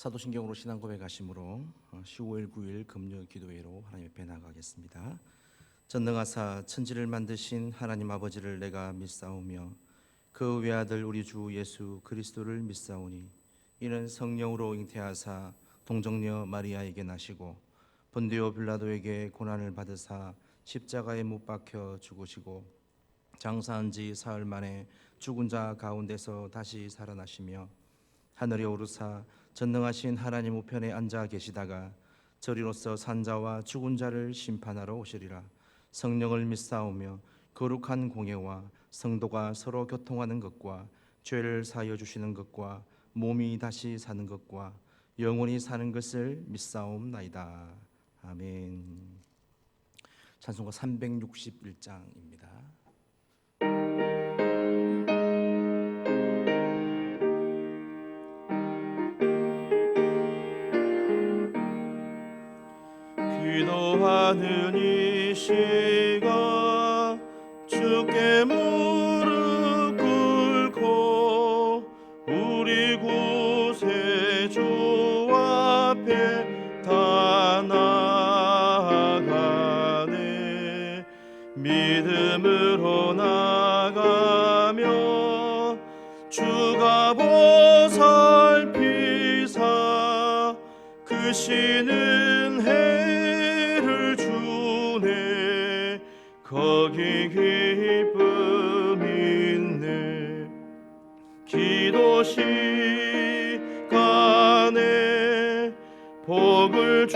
사도신경으로 신앙 고백하심으로 10월 9일 금요 기도회로 하나님 앞에 나가겠습니다. 전능하사 천지를 만드신 하나님 아버지를 내가 믿사오며 그 외아들 우리 주 예수 그리스도를 믿사오니 이는 성령으로 잉태하사 동정녀 마리아에게 나시고 본디오 빌라도에게 고난을 받으사 십자가에 못 박혀 죽으시고 장사한 지 사흘 만에 죽은 자 가운데서 다시 살아나시며 하늘에 오르사 전능하신 하나님 우편에 앉아 계시다가 저리로서 산자와 죽은 자를 심판하러 오시리라. 성령을 믿사오며 거룩한 공예와 성도가 서로 교통하는 것과 죄를 사하여 주시는 것과 몸이 다시 사는 것과 영원히 사는 것을 믿사옵나이다. 아멘. 찬송가 361장입니다. 기도하는 이 시간 주께 무릎 꿇고 우리 구세주 앞에 다 나아가네. 믿음으로 나가며 주가 보살피사 크시는 해를 주네. 거기 기쁨 있네. 기도 시간에 복을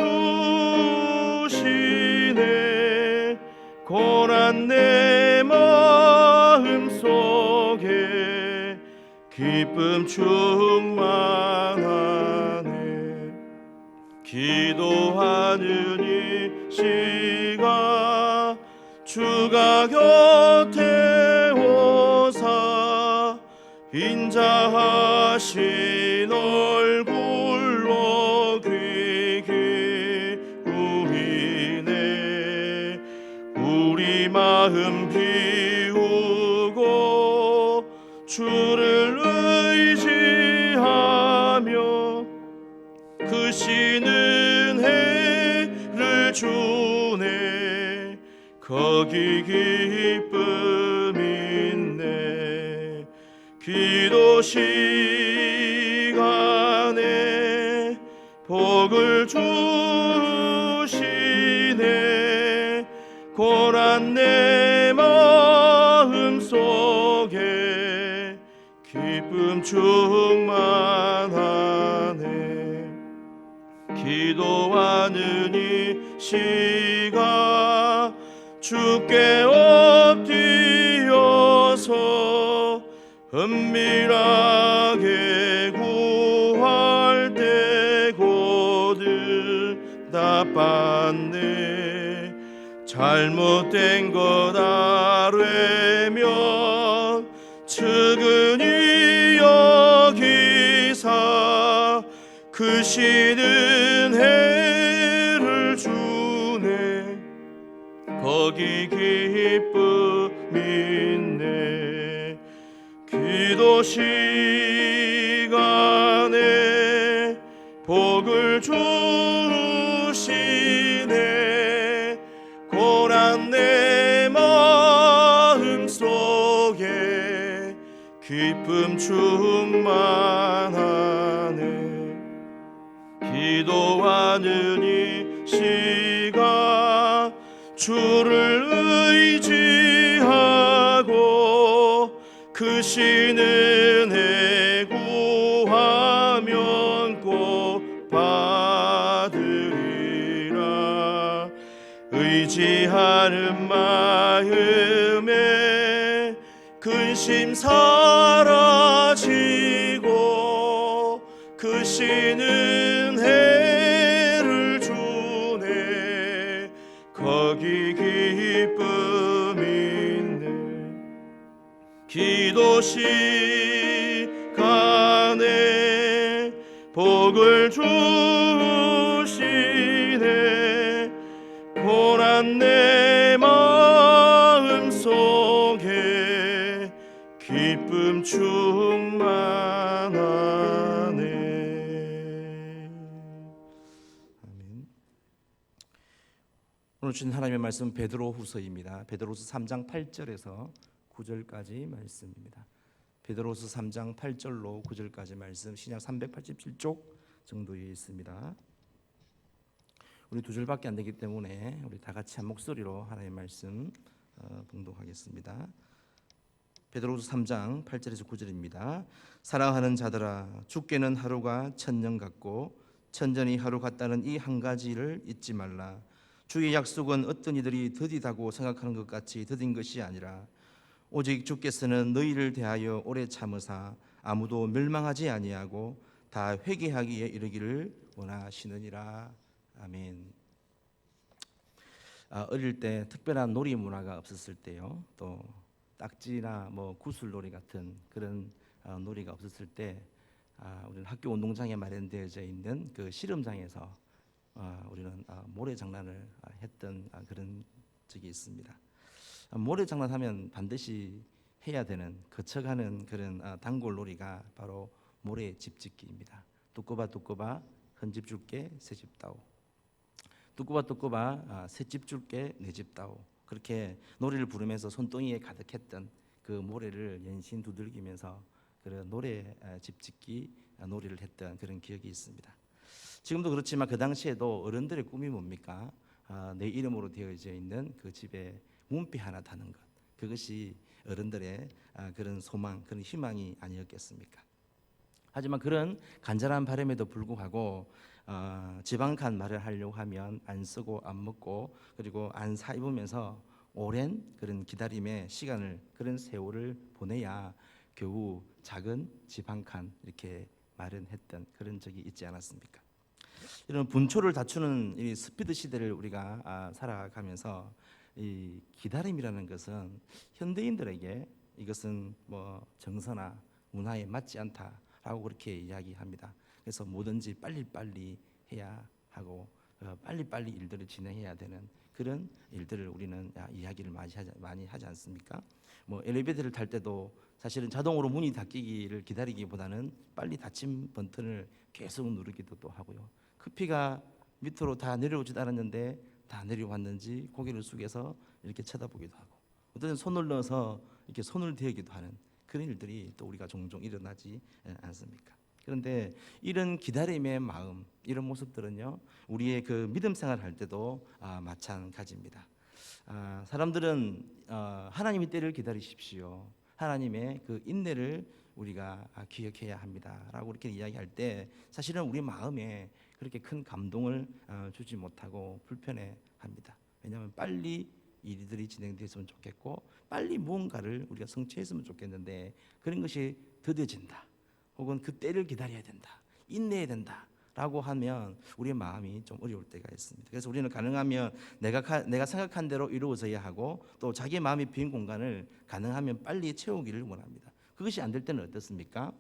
주시네. 고난 내 마음 속에 기쁨 충만하네. 기도하는 이 시간 주가 곁에 오사 인자하신 얼굴로 귀 기울이네. 우리 마음 비우고 주를 의지하며 크시는 해를 주네. 거기 기쁨 있네. 기도 시간에 복을 주시네. 고난 내 마음 속에 기쁨 충만하네. 기도하는 이 시간 주께 엎드려서 은밀하게 구할 때 곧 응답받네. 잘못된 것 아뢰면 측은히 여기사 크시는 해를 주네. 거기 기쁨 있네. 기도 시간에 복을 주시네. 고난 내 마음 속에 기쁨 충만하네. 기도하는 이 시간 주를 의지하고 크시는 해 구하면 꼭 받으리라. 의지하는 마음에 근심 사라지고 크시는 해를 주네. 거기 기쁨 있네. 기도 시간에 복을 주시네. 고난 내 마음 속에 기쁨 충만하네. 오늘 주신 하나님의 말씀 베드로후서입니다. 베드로후서 3장 8절에서 9절까지 말씀입니다. 베드로후서 3장 8절로 9절까지 말씀, 신약 387쪽 정도에 있습니다. 우리 두 절밖에 안 되기 때문에 우리 다 같이 한 목소리로 하나님의 말씀 봉독하겠습니다. 베드로후서 3장 8절에서 9절입니다. 사랑하는 자들아, 주께는 하루가 천년 같고 천년이 하루 같다는 이 한 가지를 잊지 말라. 주의 약속은 어떤 이들이 더디다고 생각하는 것 같이 더딘 것이 아니라 오직 주께서는 너희를 대하여 오래 참으사 아무도 멸망하지 아니하고 다 회개하기에 이르기를 원하시느니라. 아멘. 어릴 때 특별한 놀이 문화가 없었을 때요, 또 딱지나 뭐 구슬놀이 같은 그런 놀이가 없었을 때 우리는 학교 운동장에 마련되어져 있는 그 씨름장에서 우리는 모래 장난을 했던 그런 적이 있습니다. 모래 장난하면 반드시 해야 되는 거쳐가는 그런 단골놀이가 바로 모래 집짓기입니다. 두꺼봐 헌집 줄게 새집 따오, 두꺼봐 새집 줄게 내 집 따오. 그렇게 노래를 부르면서 손동이에 가득했던 그 모래를 연신 두들기면서 그런 노래 집짓기 놀이를 했던 그런 기억이 있습니다. 지금도 그렇지만 그 당시에도 어른들의 꿈이 뭡니까? 내 이름으로 되어져 있는 그 집에 문패 하나 다는 것, 그것이 어른들의 그런 소망, 그런 희망이 아니었겠습니까? 하지만 그런 간절한 바람에도 불구하고 집 한 칸 마련하려고 하면 안 쓰고 안 먹고 그리고 안 사 입으면서 오랜 그런 기다림의 시간을, 그런 세월을 보내야 겨우 작은 집 한 칸 이렇게 마련했던 그런 적이 있지 않았습니까? 이런 분초를 다투는 이 스피드 시대를 우리가 살아가면서 이 기다림이라는 것은 현대인들에게 이것은 뭐 정서나 문화에 맞지 않다라고 그렇게 이야기합니다. 그래서 뭐든지 빨리빨리 해야 하고 빨리빨리 일들을 진행해야 되는 그런 일들을 우리는 이야기를 많이 하지 않습니까? 뭐 엘리베이터를 탈 때도 사실은 자동으로 문이 닫히기를 기다리기보다는 빨리 닫힌 버튼을 계속 누르기도 또 하고요. 커피가 밑으로 다 내려오지도 않았는데 다 내려왔는지 고개를 숙여서 이렇게 쳐다보기도 하고, 어떤 손을 넣어서 이렇게 손을 대기도 하는 그런 일들이 또 우리가 종종 일어나지 않습니까? 그런데 이런 기다림의 마음, 이런 모습들은요, 우리의 그 믿음 생활할 때도 마찬가지입니다. 사람들은 하나님의 때를 기다리십시오, 하나님의 그 인내를 우리가 기억해야 합니다라고 이렇게 이야기할 때 사실은 우리 마음에 그렇게 큰 감동을 주지 못하고 불편해합니다. 왜냐하면 빨리 일들이 진행됐으면 좋겠고 빨리 무언가를 우리가 성취했으면 좋겠는데 그런 것이 더뎌진다, 혹은 그 때를 기다려야 된다, 인내해야 된다 라고 하면 우리의 마음이 좀 어려울 때가 있습니다. 그래서 우리는 가능하면 내가 생각한 대로 이루어져야 하고 또 자기 마음의 빈 공간을 가능하면 빨리 채우기를 원합니다. 그것이 안 될 때는 어떻습니까?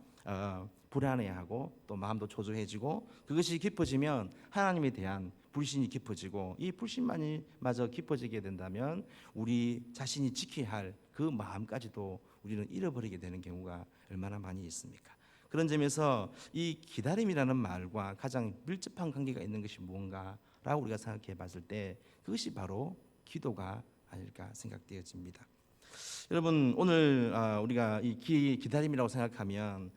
불안해하고 또 마음도 초조해지고, 그것이 깊어지면 하나님에 대한 불신이 깊어지고, 이 불신만이 마저 깊어지게 된다면 우리 자신이 지켜야 할 그 마음까지도 우리는 잃어버리게 되는 경우가 얼마나 많이 있습니까? 그런 점에서 이 기다림이라는 말과 가장 밀접한 관계가 있는 것이 무언가라고 우리가 생각해 봤을 때 그것이 바로 기도가 아닐까 생각되어집니다. 여러분, 오늘 우리가 이 기다림이라고 생각하면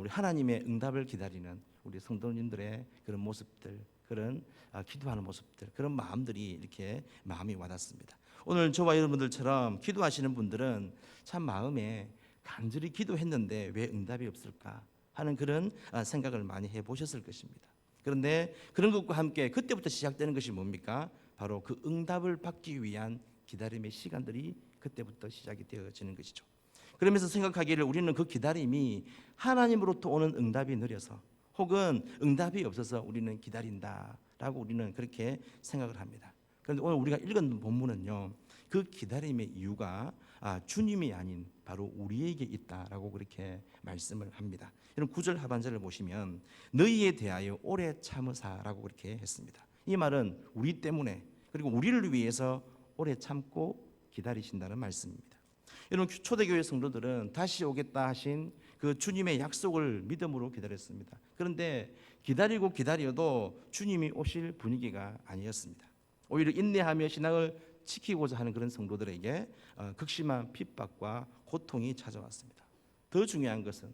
우리 하나님의 응답을 기다리는 우리 성도님들의 그런 모습들, 그런 기도하는 모습들, 그런 마음들이 이렇게 마음이 와닿습니다. 오늘 저와 여러분들처럼 기도하시는 분들은 참 마음에 간절히 기도했는데 왜 응답이 없을까 하는 그런 생각을 많이 해보셨을 것입니다. 그런데 그런 것과 함께 그때부터 시작되는 것이 뭡니까? 바로 그 응답을 받기 위한 기다림의 시간들이 그때부터 시작이 되어지는 것이죠. 그러면서 생각하기를 우리는 그 기다림이 하나님으로부터 오는 응답이 느려서 혹은 응답이 없어서 우리는 기다린다라고 우리는 그렇게 생각을 합니다. 그런데 오늘 우리가 읽은 본문은요, 그 기다림의 이유가 주님이 아닌 바로 우리에게 있다라고 그렇게 말씀을 합니다. 이런 9절 하반절을 보시면 너희에 대하여 오래 참으사라고 그렇게 했습니다. 이 말은 우리 때문에, 그리고 우리를 위해서 오래 참고 기다리신다는 말씀입니다. 여러분, 초대교회 성도들은 다시 오겠다 하신 그 주님의 약속을 믿음으로 기다렸습니다. 그런데 기다리고 기다려도 주님이 오실 분위기가 아니었습니다. 오히려 인내하며 신앙을 지키고자 하는 그런 성도들에게 극심한 핍박과 고통이 찾아왔습니다. 더 중요한 것은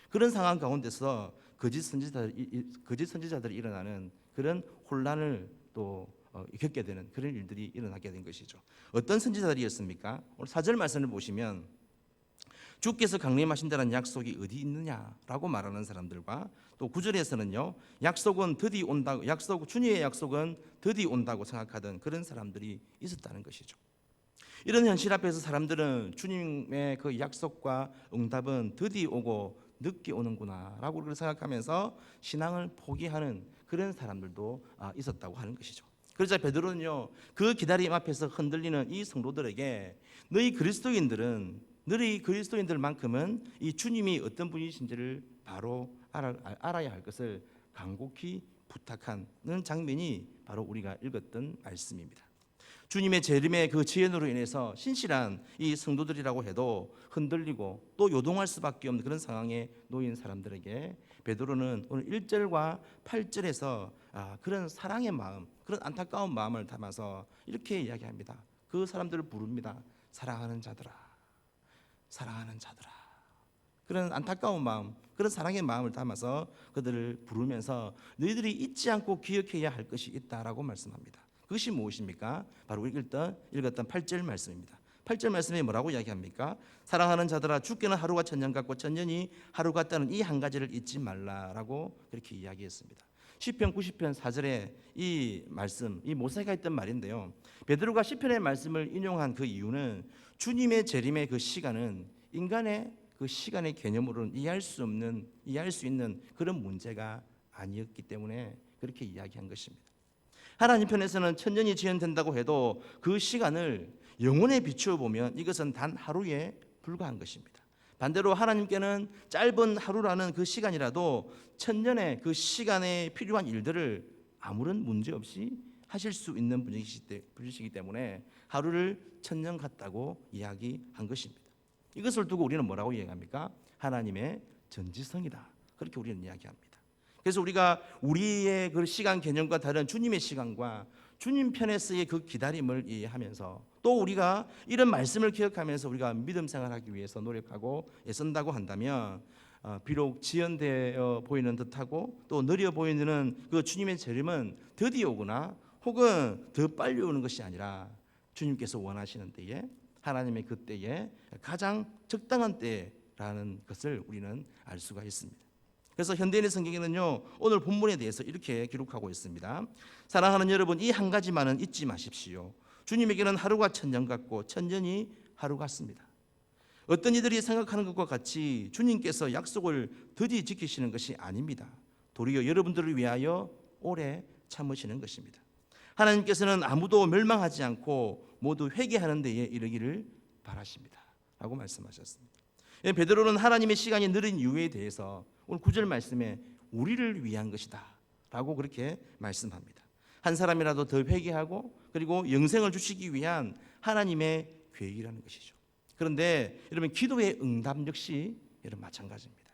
그런 상황 가운데서 거짓 선지자들이 일어나는 그런 혼란을 또 겪게 되는 그런 일들이 일어나게 된 것이죠. 어떤 선지자들이었습니까? 오늘 4절 말씀을 보시면 주께서 강림하신다는 약속이 어디 있느냐라고 말하는 사람들과 또 9절에서는요 약속은 드디 온다고, 주님의 약속은 드디 온다고 생각하던 그런 사람들이 있었다는 것이죠. 이런 현실 앞에서 사람들은 주님의 그 약속과 응답은 드디 오고 늦게 오는구나라고 그렇게 생각하면서 신앙을 포기하는 그런 사람들도 있었다고 하는 것이죠. 그러자 베드로는요 그 기다림 앞에서 흔들리는 이 성도들에게 너희 그리스도인들만큼은 이 주님이 어떤 분이신지를 바로 알아야 할 것을 간곡히 부탁하는 장면이 바로 우리가 읽었던 말씀입니다. 주님의 재림의 그 지연으로 인해서 신실한 이 성도들이라고 해도 흔들리고 또 요동할 수밖에 없는 그런 상황에 놓인 사람들에게 베드로는 오늘 1절과 8절에서 그런 사랑의 마음, 그런 안타까운 마음을 담아서 이렇게 이야기합니다. 그 사람들을 부릅니다. 사랑하는 자들아, 사랑하는 자들아. 그런 안타까운 마음, 그런 사랑의 마음을 담아서 그들을 부르면서 너희들이 잊지 않고 기억해야 할 것이 있다라고 말씀합니다. 그것이 무엇입니까? 바로 우리 읽었던 8절 말씀입니다. 8절 말씀에 뭐라고 이야기합니까? 사랑하는 자들아 주께는 하루가 천년 같고 천년이 하루 같다는 이 한 가지를 잊지 말라라고 그렇게 이야기했습니다. 시편 90편 4절에 이 말씀, 이 모세가 했던 말인데요. 베드로가 시편의 말씀을 인용한 그 이유는 주님의 재림의 그 시간은 인간의 그 시간의 개념으로는 이해할 수 있는 그런 문제가 아니었기 때문에 그렇게 이야기한 것입니다. 하나님 편에서는 천년이 지연된다고 해도 그 시간을 영혼에 비추어 보면 이것은 단 하루에 불과한 것입니다. 반대로 하나님께는 짧은 하루라는 그 시간이라도 천년의 그 시간에 필요한 일들을 아무런 문제 없이 하실 수 있는 분이시기 때문에 하루를 천년 같다고 이야기한 것입니다. 이것을 두고 우리는 뭐라고 이야기합니까? 하나님의 전지성이다. 그렇게 우리는 이야기합니다. 그래서 우리가 우리의 그 시간 개념과 다른 주님의 시간과 주님 편에서의 그 기다림을 이해하면서 또 우리가 이런 말씀을 기억하면서 우리가 믿음 생활하기 위해서 노력하고 애쓴다고 한다면 비록 지연되어 보이는 듯하고 또 느려 보이는 그 주님의 재림은 드디어 오거나 혹은 더 빨리 오는 것이 아니라 주님께서 원하시는 때에 하나님의 그 때에 가장 적당한 때라는 것을 우리는 알 수가 있습니다. 그래서 현대인의 성경에는요 오늘 본문에 대해서 이렇게 기록하고 있습니다. 사랑하는 여러분, 이 한 가지만은 잊지 마십시오. 주님에게는 하루가 천년 같고 천년이 하루 같습니다. 어떤 이들이 생각하는 것과 같이 주님께서 약속을 드디 지키시는 것이 아닙니다. 도리어 여러분들을 위하여 오래 참으시는 것입니다. 하나님께서는 아무도 멸망하지 않고 모두 회개하는 데에 이르기를 바라십니다 라고 말씀하셨습니다. 베드로는 하나님의 시간이 느린 이유에 대해서 오늘 9절 말씀에 우리를 위한 것이다 라고 그렇게 말씀합니다. 한 사람이라도 더 회개하고 그리고 영생을 주시기 위한 하나님의 계획이라는 것이죠. 그런데 여러분, 기도의 응답 역시 여러분 마찬가지입니다.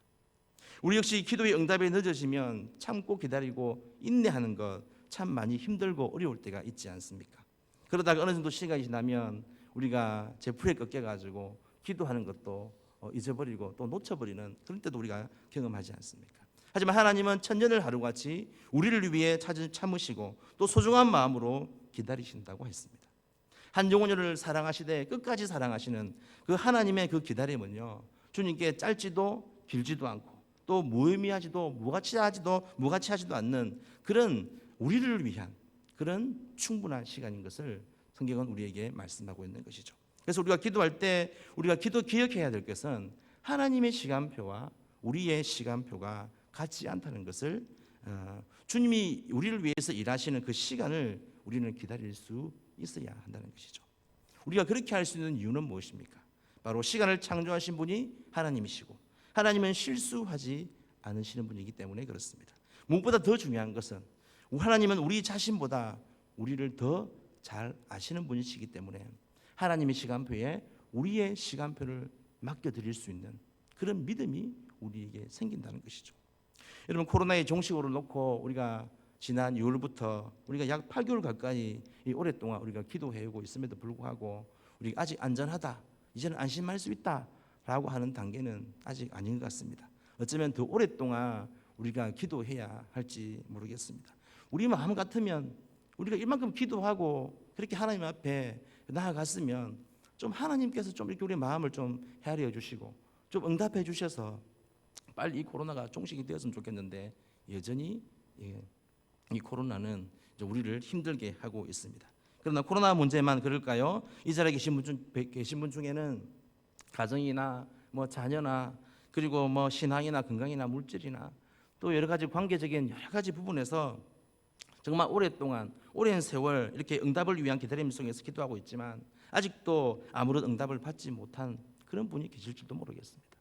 우리 역시 기도의 응답이 늦어지면 참고 기다리고 인내하는 것 참 많이 힘들고 어려울 때가 있지 않습니까? 그러다가 어느 정도 시간이 지나면 우리가 제풀에 꺾여가지고 기도하는 것도 잊어버리고 또 놓쳐버리는 그런 때도 우리가 경험하지 않습니까? 하지만 하나님은 천년을 하루같이 우리를 위해 참으시고 또 소중한 마음으로 기다리신다고 했습니다. 한 영혼을 사랑하시되 끝까지 사랑하시는 그 하나님의 그 기다림은요 주님께 짧지도 길지도 않고 또 무의미하지도 무가치하지도 않는 그런 우리를 위한 그런 충분한 시간인 것을 성경은 우리에게 말씀하고 있는 것이죠. 그래서 우리가 기도할 때 우리가 기억해야 될 것은 하나님의 시간표와 우리의 시간표가 같지 않다는 것을 주님이 우리를 위해서 일하시는 그 시간을 우리는 기다릴 수 있어야 한다는 것이죠. 우리가 그렇게 할 수 있는 이유는 무엇입니까? 바로 시간을 창조하신 분이 하나님이시고 하나님은 실수하지 않으시는 분이기 때문에 그렇습니다. 무엇보다 더 중요한 것은 하나님은 우리 자신보다 우리를 더 잘 아시는 분이시기 때문에 하나님의 시간표에 우리의 시간표를 맡겨드릴 수 있는 그런 믿음이 우리에게 생긴다는 것이죠. 여러분, 코로나의 종식어를 놓고 우리가 지난 6월부터 우리가 약 8개월 가까이 오랫동안 우리가 기도해오고 있음에도 불구하고 우리가 아직 안전하다, 이제는 안심할 수 있다라고 하는 단계는 아직 아닌 것 같습니다. 어쩌면 더 오랫동안 우리가 기도해야 할지 모르겠습니다. 우리 마음 같으면 우리가 이만큼 기도하고 그렇게 하나님 앞에 나아갔으면 좀 하나님께서 좀 이렇게 우리 마음을 좀 헤아려 주시고 좀 응답해 주셔서 빨리 이 코로나가 종식이 되었으면 좋겠는데 여전히 이 코로나는 우리를 힘들게 하고 있습니다. 그러나 코로나 문제만 그럴까요? 이 자리에 계신 분 중에는 가정이나 뭐 자녀나 그리고 뭐 신앙이나 건강이나 물질이나 또 여러 가지 관계적인 여러 가지 부분에서 정말 오랫동안 오랜 세월 이렇게 응답을 위한 기다림 속에서 기도하고 있지만 아직도 아무런 응답을 받지 못한 그런 분이 계실지도 모르겠습니다.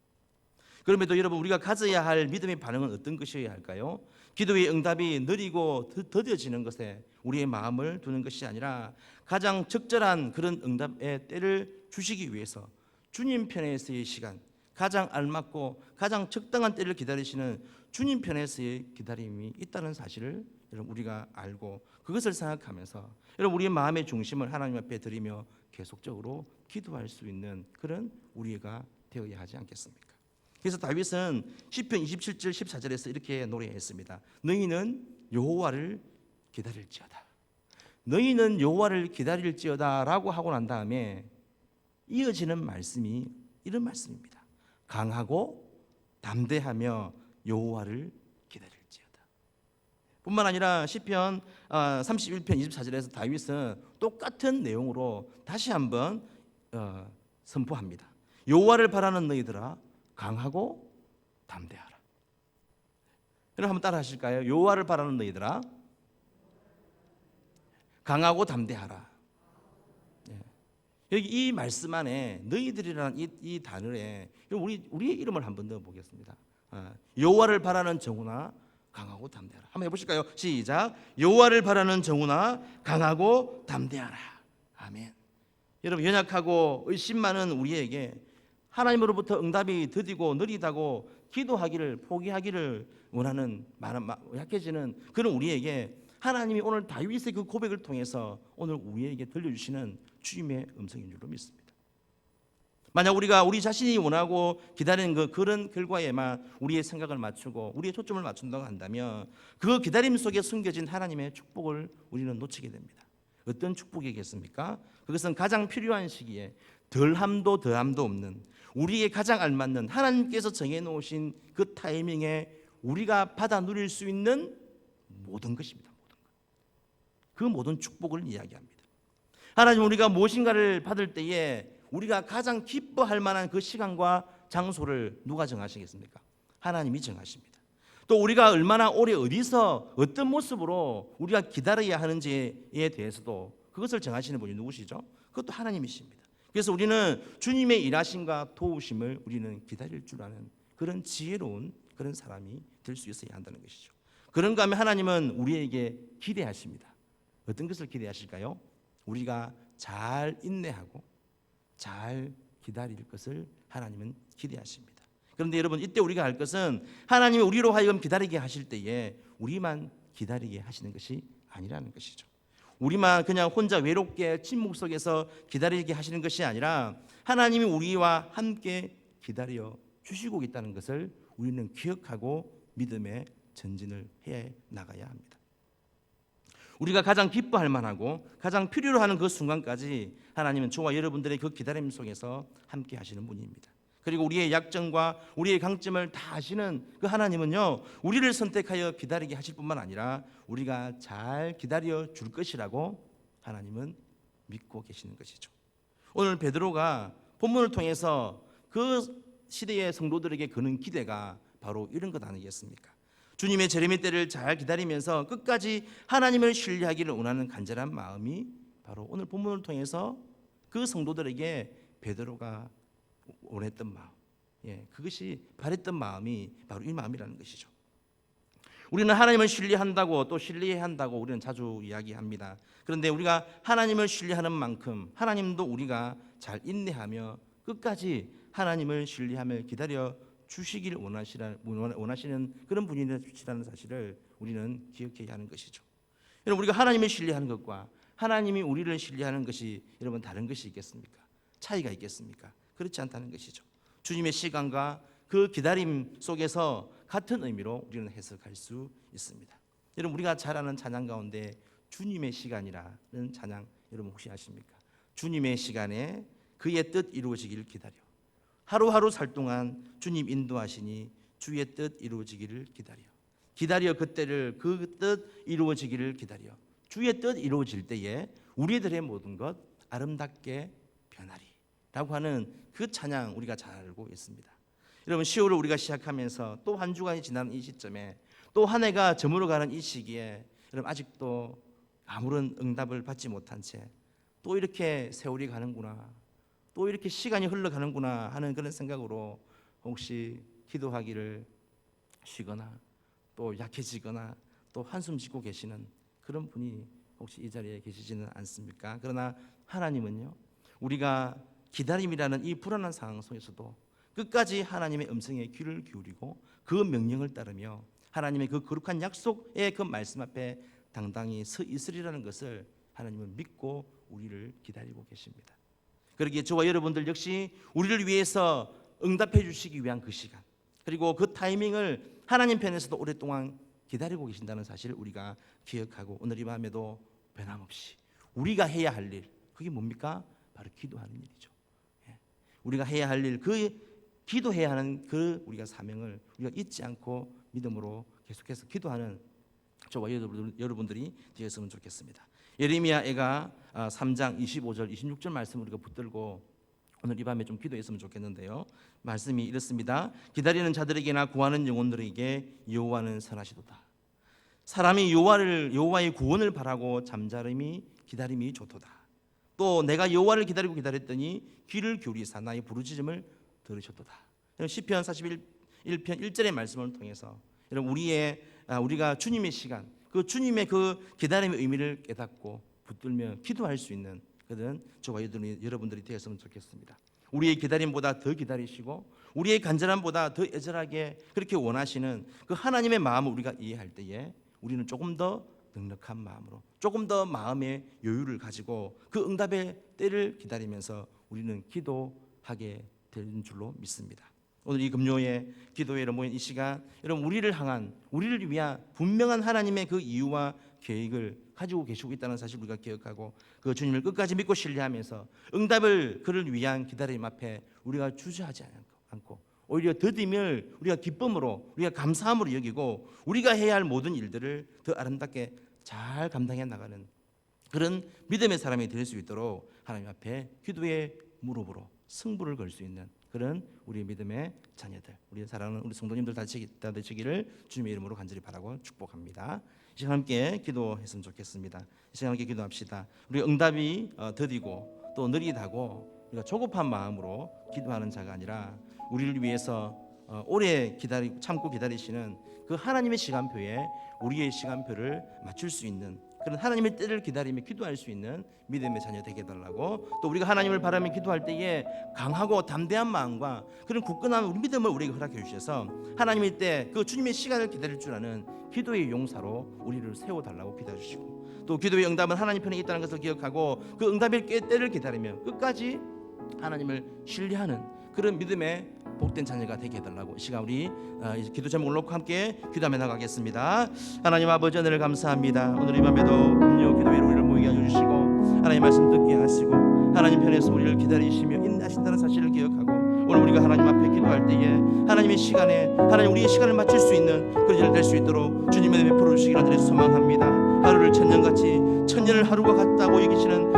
그럼에도 여러분, 우리가 가져야 할 믿음의 반응은 어떤 것이어야 할까요? 기도의 응답이 느리고 더뎌지는 것에 우리의 마음을 두는 것이 아니라 가장 적절한 그런 응답의 때를 주시기 위해서 주님 편에서의 시간, 가장 알맞고 가장 적당한 때를 기다리시는 주님 편에서의 기다림이 있다는 사실을 여러분 우리가 알고 그것을 생각하면서 여러분 우리의 마음의 중심을 하나님 앞에 드리며 계속적으로 기도할 수 있는 그런 우리가 되어야 하지 않겠습니까? 그래서 다윗은 시편 27절 14절에서 이렇게 노래했습니다. 너희는 여호와를 기다릴지어다. 너희는 여호와를 기다릴지어다라고 하고 난 다음에 이어지는 말씀이 이런 말씀입니다. 강하고 담대하며 여호와를 기다릴지어다. 뿐만 아니라 시편 31편 24절에서 다윗은 똑같은 내용으로 다시 한번 선포합니다. 여호와를 바라는 너희들아 강하고 담대하라. 여러분 한번 따라 하실까요? 여호와를 바라는 너희들아 강하고 담대하라. 여기 이 말씀 안에 너희들이라는 이 단어에 우리의 이름을 한번 넣어 보겠습니다. 여호와를 바라는 정우나 강하고 담대하라. 한번 해보실까요? 시작. 여호와를 바라는 정우나 강하고 담대하라. 아멘. 여러분 연약하고 의심 많은 우리에게 하나님으로부터 응답이 더디고 느리다고 기도하기를 포기하기를 원하는 약해지는 그런 우리에게 하나님이 오늘 다윗의 그 고백을 통해서 오늘 우리에게 들려주시는 주님의 음성인 줄로 믿습니다. 만약 우리가 우리 자신이 원하고 기다리는 그런 결과에만 우리의 생각을 맞추고 우리의 초점을 맞춘다고 한다면 그 기다림 속에 숨겨진 하나님의 축복을 우리는 놓치게 됩니다. 어떤 축복이겠습니까? 그것은 가장 필요한 시기에 덜함도 더함도 없는 우리에게 가장 알맞는 하나님께서 정해놓으신 그 타이밍에 우리가 받아 누릴 수 있는 모든 것입니다. 그 모든 축복을 이야기합니다. 하나님 우리가 무엇인가를 받을 때에 우리가 가장 기뻐할 만한 그 시간과 장소를 누가 정하시겠습니까? 하나님이 정하십니다. 또 우리가 얼마나 오래 어디서 어떤 모습으로 우리가 기다려야 하는지에 대해서도 그것을 정하시는 분이 누구시죠? 그것도 하나님이십니다. 그래서 우리는 주님의 일하심과 도우심을 우리는 기다릴 줄 아는 그런 지혜로운 그런 사람이 될 수 있어야 한다는 것이죠. 그런가 하면 하나님은 우리에게 기대하십니다. 어떤 것을 기대하실까요? 우리가 잘 인내하고 잘 기다릴 것을 하나님은 기대하십니다. 그런데 여러분 이때 우리가 할 것은 하나님이 우리로 하여금 기다리게 하실 때에 우리만 기다리게 하시는 것이 아니라는 것이죠. 우리만 그냥 혼자 외롭게 침묵 속에서 기다리게 하시는 것이 아니라 하나님이 우리와 함께 기다려 주시고 있다는 것을 우리는 기억하고 믿음의 전진을 해 나가야 합니다. 우리가 가장 기뻐할 만하고 가장 필요로 하는 그 순간까지 하나님은 저와 여러분들의 그 기다림 속에서 함께 하시는 분입니다. 그리고 우리의 약점과 우리의 강점을 다 아시는 그 하나님은요 우리를 선택하여 기다리게 하실 뿐만 아니라 우리가 잘 기다려 줄 것이라고 하나님은 믿고 계시는 것이죠. 오늘 베드로가 본문을 통해서 그 시대의 성도들에게 거는 기대가 바로 이런 것 아니겠습니까? 주님의 재림의 때를 잘 기다리면서 끝까지 하나님을 신뢰하기를 원하는 간절한 마음이 바로 오늘 본문을 통해서 그 성도들에게 베드로가 원했던 마음, 그것이 바랬던 마음이 바로 이 마음이라는 것이죠. 우리는 하나님을 신뢰한다고 또 신뢰해야 한다고 우리는 자주 이야기합니다. 그런데 우리가 하나님을 신뢰하는 만큼 하나님도 우리가 잘 인내하며 끝까지 하나님을 신뢰하며 기다려 주시기를 원하시는 그런 분이라는 사실을 우리는 기억해야 하는 것이죠. 여러분, 우리가 하나님을 신뢰하는 것과 하나님이 우리를 신뢰하는 것이 여러분 다른 것이 있겠습니까? 차이가 있겠습니까? 그렇지 않다는 것이죠. 주님의 시간과 그 기다림 속에서 같은 의미로 우리는 해석할 수 있습니다. 여러분, 우리가 잘 아는 찬양 가운데 주님의 시간이라는 찬양 여러분 혹시 아십니까? 주님의 시간에 그의 뜻 이루어지기를 기다려. 하루하루 살 동안 주님 인도하시니 주의 뜻 이루어지기를 기다려. 기다려 그때를 그 뜻 이루어지기를 기다려. 주의 뜻 이루어질 때에 우리들의 모든 것 아름답게 변하리 라고 하는 그 찬양 우리가 잘 알고 있습니다. 여러분, 10월을 우리가 시작하면서 또 한 주간이 지나는 이 시점에 또 한 해가 저물어가는 이 시기에 여러분 아직도 아무런 응답을 받지 못한 채 또 이렇게 세월이 가는구나, 또 이렇게 시간이 흘러가는구나 하는 그런 생각으로 혹시 기도하기를 쉬거나 또 약해지거나 또 한숨 짓고 계시는 그런 분이 혹시 이 자리에 계시지는 않습니까? 그러나 하나님은요, 우리가 기다림이라는 이 불안한 상황 속에서도 끝까지 하나님의 음성에 귀를 기울이고 그 명령을 따르며 하나님의 그 거룩한 약속의 그 말씀 앞에 당당히 서 있으리라는 것을 하나님은 믿고 우리를 기다리고 계십니다. 그러기에 저와 여러분들 역시 우리를 위해서 응답해 주시기 위한 그 시간, 그리고 그 타이밍을 하나님 편에서도 오랫동안 기다리고 계신다는 사실을 우리가 기억하고 오늘 이 밤에도 변함없이 우리가 해야 할 일, 그게 뭡니까? 바로 기도하는 일이죠. 우리가 해야 할 일, 그 기도해야 하는 그 우리가 사명을 우리가 잊지 않고 믿음으로 계속해서 기도하는 저와 여러분들이 되었으면 좋겠습니다. 예레미야가 3장 25절 26절 말씀 우리가 붙들고 오늘 이 밤에 좀 기도했으면 좋겠는데요. 말씀이 이렇습니다. 기다리는 자들에게나 구하는 영혼들에게 여호와는 선하시도다. 사람이 여호와의 구원을 바라고 잠자름이 기다림이 좋도다. 또 내가 여호와를 기다리고 기다렸더니 귀를 기울이사 나의 부르짖음을 들으셨도다. 시편 41편 1절의 말씀을 통해서 우리가 주님의 시간, 그 주님의 그 기다림의 의미를 깨닫고 붙들며 기도할 수 있는 그런 저와 여러분들이 되었으면 좋겠습니다. 우리의 기다림보다 더 기다리시고 우리의 간절함보다 더 애절하게 그렇게 원하시는 그 하나님의 마음을 우리가 이해할 때에 우리는 조금 더 넉넉한 마음으로, 조금 더 마음의 여유를 가지고 그 응답의 때를 기다리면서 우리는 기도하게 되는 줄로 믿습니다. 오늘 이 금요일 기도회로 모인 이 시간, 여러분 우리를 위한 분명한 하나님의 그 이유와 계획을 가지고 계시고 있다는 사실 우리가 기억하고 그 주님을 끝까지 믿고 신뢰하면서 응답을 그를 위한 기다림 앞에 우리가 주저하지 않고 오히려 더딤을 우리가 기쁨으로, 우리가 감사함으로 여기고 우리가 해야 할 모든 일들을 더 아름답게 잘 감당해 나가는 그런 믿음의 사람이 될 수 있도록 하나님 앞에 기도의 무릎으로 승부를 걸 수 있는 그런 우리 믿음의 자녀들, 우리 사랑하는 우리 성도님들 다 되시기를 주님의 이름으로 간절히 바라고 축복합니다. 이 시간 함께 기도했으면 좋겠습니다. 이 시간 함께 기도합시다. 우리 응답이 더디고 또 느리다고 우리가 조급한 마음으로 기도하는 자가 아니라 우리를 위해서 오래 참고 기다리시는 그 하나님의 시간표에 우리의 시간표를 맞출 수 있는 그런 하나님의 때를 기다리며 기도할 수 있는 믿음의 자녀 되게 해달라고, 또 우리가 하나님을 바라며 기도할 때에 강하고 담대한 마음과 그런 굳건한 우리 믿음을 우리에게 허락해 주셔서 하나님의 때 그 주님의 시간을 기다릴 줄 아는 기도의 용사로 우리를 세워달라고 기도해 주시고, 또 기도의 응답은 하나님 편에 있다는 것을 기억하고 그 응답의 때를 기다리며 끝까지 하나님을 신뢰하는 그런 믿음의 복된 자녀가 되게 해달라고 이 시간 우리 기도 제목을 놓고 함께 기도하며 나가겠습니다. 하나님 아버지, 은혜를 감사합니다. 오늘 이 밤에도 금요 기도회로 우리를 모이게 해주시고 하나님 말씀 듣게 하시고 하나님 편에서 우리를 기다리시며 인내하신다는 사실을 기억하고 오늘 우리가 하나님 앞에 기도할 때에 하나님의 시간에 하나님 우리의 시간을 맞출 수 있는 그런 일 될 수 있도록 주님의 은혜 베풀어 주시기를 간절히 소망합니다. 하루를 천년같이 천년을 하루가 같다고 여기시는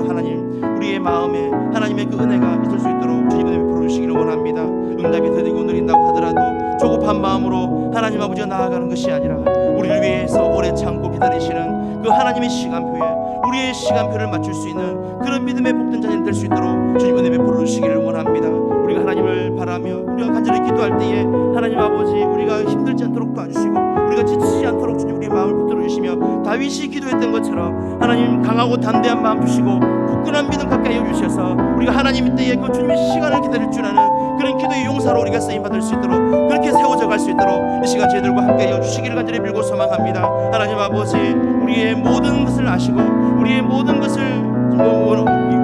하나님, 우리의 마음에 하나님의 그 은혜가 있을 수 있도록 주님의 은혜 베풀어 주시기를 원합니다. 응답이 더디고 느린다고 하더라도 조급한 마음으로 하나님 아버지가 나아가는 것이 아니라 우리를 위해서 오래 참고 기다리시는 그 하나님의 시간표에 우리의 시간표를 맞출 수 있는 그런 믿음의 복된 자녀 될 수 있도록 주님 은혜 베풀어 주시기를 원합니다. 우리가 하나님을 바라며 우리가 간절히 기도할 때에 하나님 아버지 우리가 힘들지 않도록 도와주시고 우리가 지치지 않도록 주님 우리의 마음을 붙들어 주시며 다윗이 기도했던 것처럼 하나님 강하고 담대한 마음 주시고 굳건한 믿음 가까이 해주셔서 우리가 하나님의 때에 그 주님의 시간을 기다릴 줄 아는 그런 기도의 용사로 우리가 쓰임받을 수 있도록 그렇게 세워져 갈 수 있도록 이 시간 저희들과 함께 해주시기를 간절히 빌고 소망합니다. 하나님 아버지, 우리의 모든 것을 아시고 우리의 모든 것을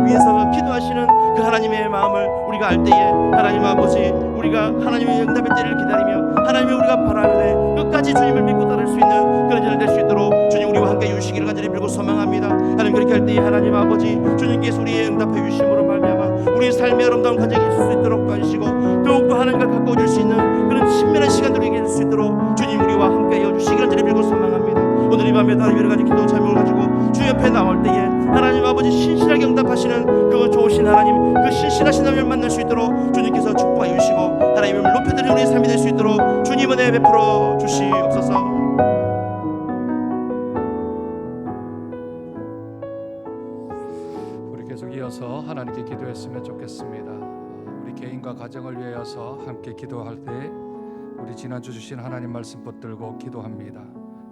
위해서 기도하시는 그 하나님의 마음을 우리가 알 때에 하나님 아버지, 우리가 하나님의 응답의 때를 기다리며 하나님의 우리가 바라되 끝까지 주님을 믿고 따를 수 있는 그런 자들 될 수 있도록 주님 우리와 함께 해주시기를 간절히 빌고 소망합니다. 하나님, 그렇게 할 때에 하나님 아버지, 주님께서 우리의 응답해 주심으로 말미암아 우리의 삶의 아름다운 가정이 있을 수 있도록 도와주시고 더욱더 하나님과 가까워질 수 있는 그런 신명한 시간들이 있게 될 수 있도록 주님 우리와 함께 해주시기를 간절히 빌고 소망합니다. 오늘 이 밤에도 하나님 여러 가지 기도 제목을 가지고 주 옆에 나올 때에 하나님 아버지 신실하게 응답하시는 그 좋으신 하나님, 그 신실하신 하나님을 만날 수 있도록 주님께서 축복해 주시고 하나님을 높여드리는 우리의 삶이 될 수 있도록 주님 은혜 베풀어 주시옵소서. 우리 계속 이어서 하나님께 기도했으면 좋겠습니다. 우리 개인과 가정을 위하여서 함께 기도할 때 우리 지난주 주신 하나님 말씀 붙들고 기도합니다.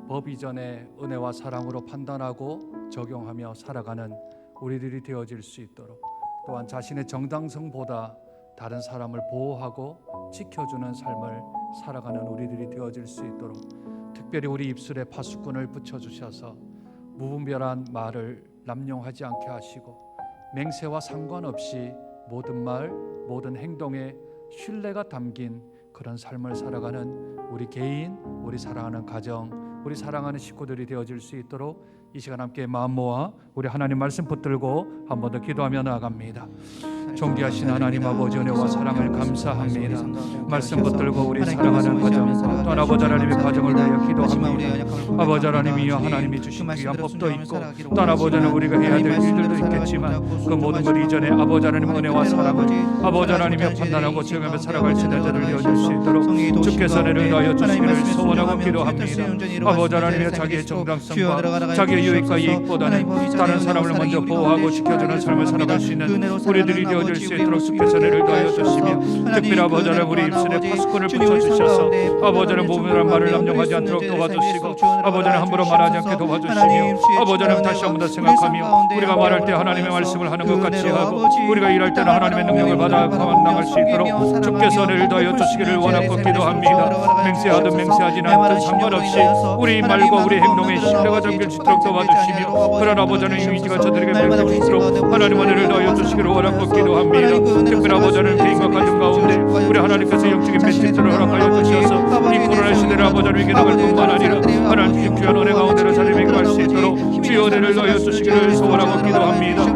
법 이전에 은혜와 사랑으로 판단하고 적용하며 살아가는 우리들이 되어질 수 있도록, 또한 자신의 정당성보다 다른 사람을 보호하고 지켜주는 삶을 살아가는 우리들이 되어질 수 있도록 특별히 우리 입술에 파수꾼을 붙여주셔서 무분별한 말을 남용하지 않게 하시고 맹세와 상관없이 모든 말, 모든 행동에 신뢰가 담긴 그런 삶을 살아가는 우리 개인, 우리 사랑하는 가정, 우리 사랑하는 식구들이 되어질 수 있도록 이 시간 함께 마음 모아 우리 하나님 말씀 붙들고 한 번 더 기도하며 나아갑니다. 존귀하신 하나님 아버지, 은혜와 사랑을 감사합니다. 말씀 붙들고 우리 사랑하는 가정, 또한 아버지 하나님의 가정을 위하여 기도합니다. 아버지 하나님이여, 하나님이 주신 귀한 법도 있고 또한 아버지는 우리가 해야 될 일들도 있겠지만 그 모든 것 이전에 아버지 하나님 은혜와 사랑을 아버지 하나님의 판단하고 적용하며 살아갈 지도자들 되어질 수 있도록 주께서 은혜를 더하여 주시기를 소원하고 기도합니다. 아버지 하나님의 자기의 정당성과 자기의 유익과 이익보다는 다른 사람을 먼저 보호하고 지켜주는 삶을 살아갈 수 있는 우리들이 되어질 수 있도록 주께서 은혜를 더하여 주시며 특별히 아버지 하나님 우리 입술에 파수꾼을 붙여주셔서 아버지 하나님 무분별한 말을 남용하지 않도록 도와주시고 아버지 하나님 함부로 말하지 않게 도와주시며 아버지 하나님 다시 한번 더 생각하며 우리가 말할 때 하나님의 말씀을 하는 것 같이 하고 우리가 일할 때는 하나님의 능력을 받아 감당할 수 있도록 주께서 은혜를 더하여 주시기를 원하고 기도합니다. 맹세하든 맹세하지는 않든 상관없이 우리 말과 우리 행동에 신뢰가 담길 수 있도록 도와주시며 그런 아버지 하나님의 의지가 저들에게 맺힐 수 있도록 하나님 은혜를 더하여 주시기를 원하고 기도합니다. 특별히 아버지 하나님 개인과 가정 가운데 우리 하나님께서 영적인 멘티스를 허락하여 주셔서 이 코로나 시대를 아버지 하나님에게 나갈 뿐만 아니라 하나님의 귀한 은혜 가운데로 자리매김 할 수 있도록 주여 은혜를 더하여 주시기를 소원하고 기도합니다.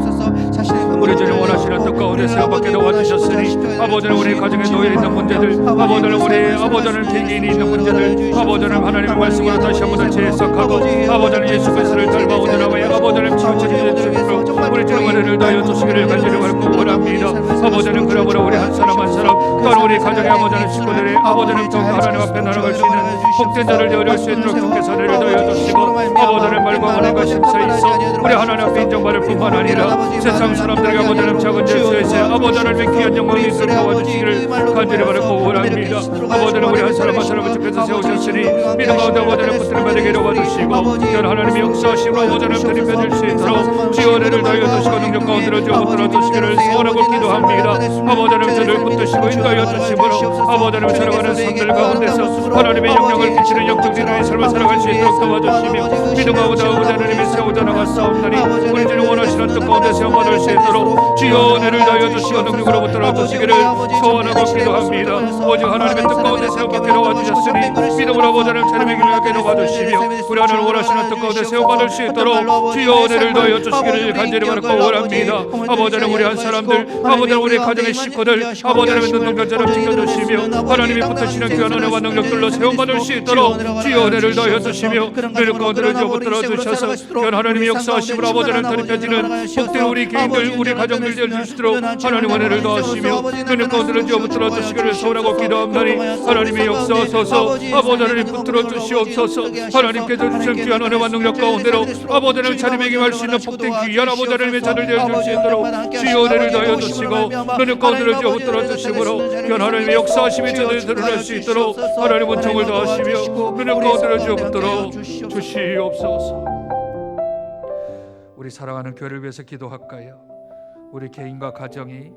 우리 주님 원하시는 뜻 가운데 세워받게 도와주셨으니 아버지 하나님 우리 가정에 놓여 있는 문제들, 아버지 하나님 우리 아버지 하나님 개개인이 있는 문제들 아버지 하나님 하나님의 말씀으로 다시 한번 더 재해석하고 아버지 하나님 예수 그리스도를 닮아오는 아버지 하나님 치우쳐지는 주님으로 우리 주님 은혜를 더하여 주시기를 간절히 원합니다. 아버지 하나님 그러므로 우리 한 사람 한 사람 또한 우리 가정의 아버지 하나님 식구들이 아버지 하나님 더욱 하나님 앞에 나아갈 수 있는 복된 자를 되어줄 수 있도록 주께서 은혜를 더하여 주시고 아버지 하나님 말과 은혜가 심사있어 우리 하나님 앞에 인정받을 뿐만 아니라 세상 사람들에게 아버지 하나님 작은 죄수에서 아버지 하나님의 귀한 영광이 있도록 도와주시기를 간절히 바라고 원합니다. 아버지 하나님 우리 한 사람 한 사람을 주께서 세우셨으니 믿음 가운데 아버지 하나님 붙들며 되게 도와주시고 현 하나님의 역사하심으로 아버지 하나님 드림펴질 수 있도록 주여 은혜를 더하여 주시고 능력 가운데로 주어 붙들어 주시기를 소원하고 기도합니다. 아버지 하나님 저를 붙드시고 인도하여 주심으로 아버지 하나님 살아가는 삶들 가운데서 하나님의 영향을 끼치는 영적인 삶을 살아갈 수 있도록 도와주시며 믿음 가운데 아버지 하나님의 세우자 나갔사옵나니 우리 주님 원하시는 뜻 가운데 세워받을 수 있도록 주여 은혜를 더하여 주시고 능력으로 붙들어 주시기를 소원하고 기도합니다. 오직 하나님의 뜻 가운데 세워받게 도와주셨으니 믿음으로 아버지 하나님 자녀의 길을 갖게 도와주시며 우리 하나님 원하시는 뜻 가운데 세워받을 수 있도록 주여 은혜를 더하여 주시기를 간절히 바라고 원합니다. 아버지 하나님 우리 한 사람들 아버지 하나님 우리 가정의 식구들 아버지 하나님의 눈동자처럼 지켜주시며 하나님이 붙으시는 귀한 은혜와 능력들로 세움받을 수 있도록 주여 은혜를 더하여 주시며 능력 가운데로 주어 붙들어 주셔서 귀한 하나님의 역사하심으로 아버지 하나님 드립혀지는 복된 우리 개인들 우리 가정들 되어줄 수 있도록 하나님 은혜를 더하시며 능력 가운데로 주어 붙들어 주시기를 소원하고 기도합나니 하나님의 역사하소서 아버지 하나님 붙들어 주시옵소서 하나님께서 주신 귀한 은혜와 능력 가운데로 아버지 하나님 자리매김 할 수 있는 복된 귀한 아버지 하나님의 자들 되어줄 수 있도록 주여 은혜를 더하여 주시고 능력 가운데로 주어 붙들어 주심으로 귀한 하나님의 역사하심이 저들이 드러날 수 있도록 하나님 은총을 더하시며 능력 가운데로 주어 붙들어 주시옵소서. 우리 사랑하는 교회를 위해서 기도할까요? 우리 개인과 가정이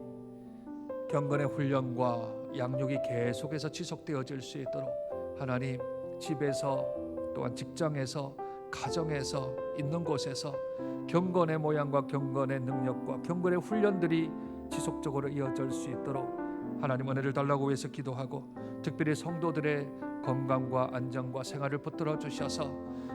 경건의 훈련과 양육이 계속해서 지속되어질 수 있도록 하나님, 집에서 또한 직장에서 가정에서 있는 곳에서 경건의 모양과 경건의 능력과 경건의 훈련들이 지속적으로 이어질 수 있도록 하나님 은혜를 달라고 위해서 기도하고, 특별히 성도들의 건강과 안정과 생활을 붙들어 주셔서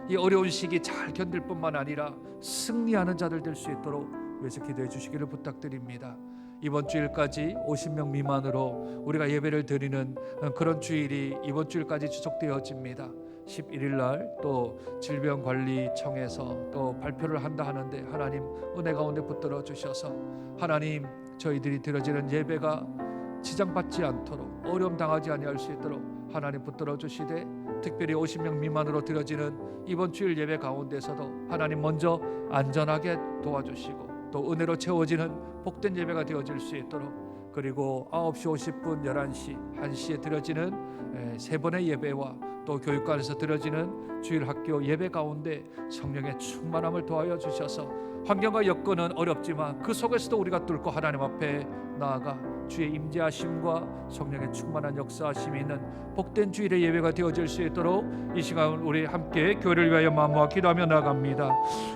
이 어려운 시기 잘 견딜 뿐만 아니라 승리하는 자들 될 수 있도록 위해서 기도해 주시기를 부탁드립니다. 이번 주일까지 50명 미만으로 우리가 예배를 드리는 그런 주일이 이번 주일까지 지속되어집니다. 11일 날 또 질병관리청에서 또 발표를 한다 하는데 하나님 은혜 가운데 붙들어 주셔서 하나님, 저희들이 드려지는 예배가 지장받지 않도록 어려움 당하지 아니할 수 있도록 하나님 붙들어 주시되, 특별히 50명 미만으로 드려지는 이번 주일 예배 가운데서도 하나님 먼저 안전하게 도와주시고 또 은혜로 채워지는 복된 예배가 되어질 수 있도록, 그리고 9시 50분, 11시, 1시에 드려지는 세 번의 예배와 또 교육관에서 드려지는 주일 학교 예배 가운데 성령의 충만함을 도하여 주셔서 환경과 여건은 어렵지만 그 속에서도 우리가 뚫고 하나님 앞에 나아가 주의 임재하심과 성령의 충만한 역사하심이 있는 복된 주일의 예배가 되어질 수 있도록 이 시간 우리 함께 교회를 위하여 마음 모아 기도하며 나아갑니다.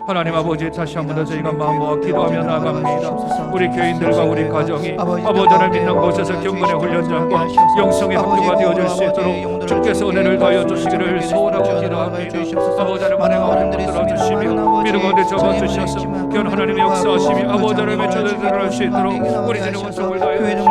하나님 아버지, 다시 한 번 더 저희가 마음 모아 기도하며 나아갑니다. 우리 교인들과 우리 가정이 아버지를 믿는 곳에서 경건의 훈련장과 영성의 학교가 되어질 수 있도록 주께서 은혜를 더하여 주시기를 소원하고 기도합니다. 아버지를 만행하고 붙들어 주시며 믿음 가운데 접어주셔서 귀한 하나님의 역사하심이 아버지를 맺혀져 드러날 수 있도록 우리 주님 원성을 다하여 주시며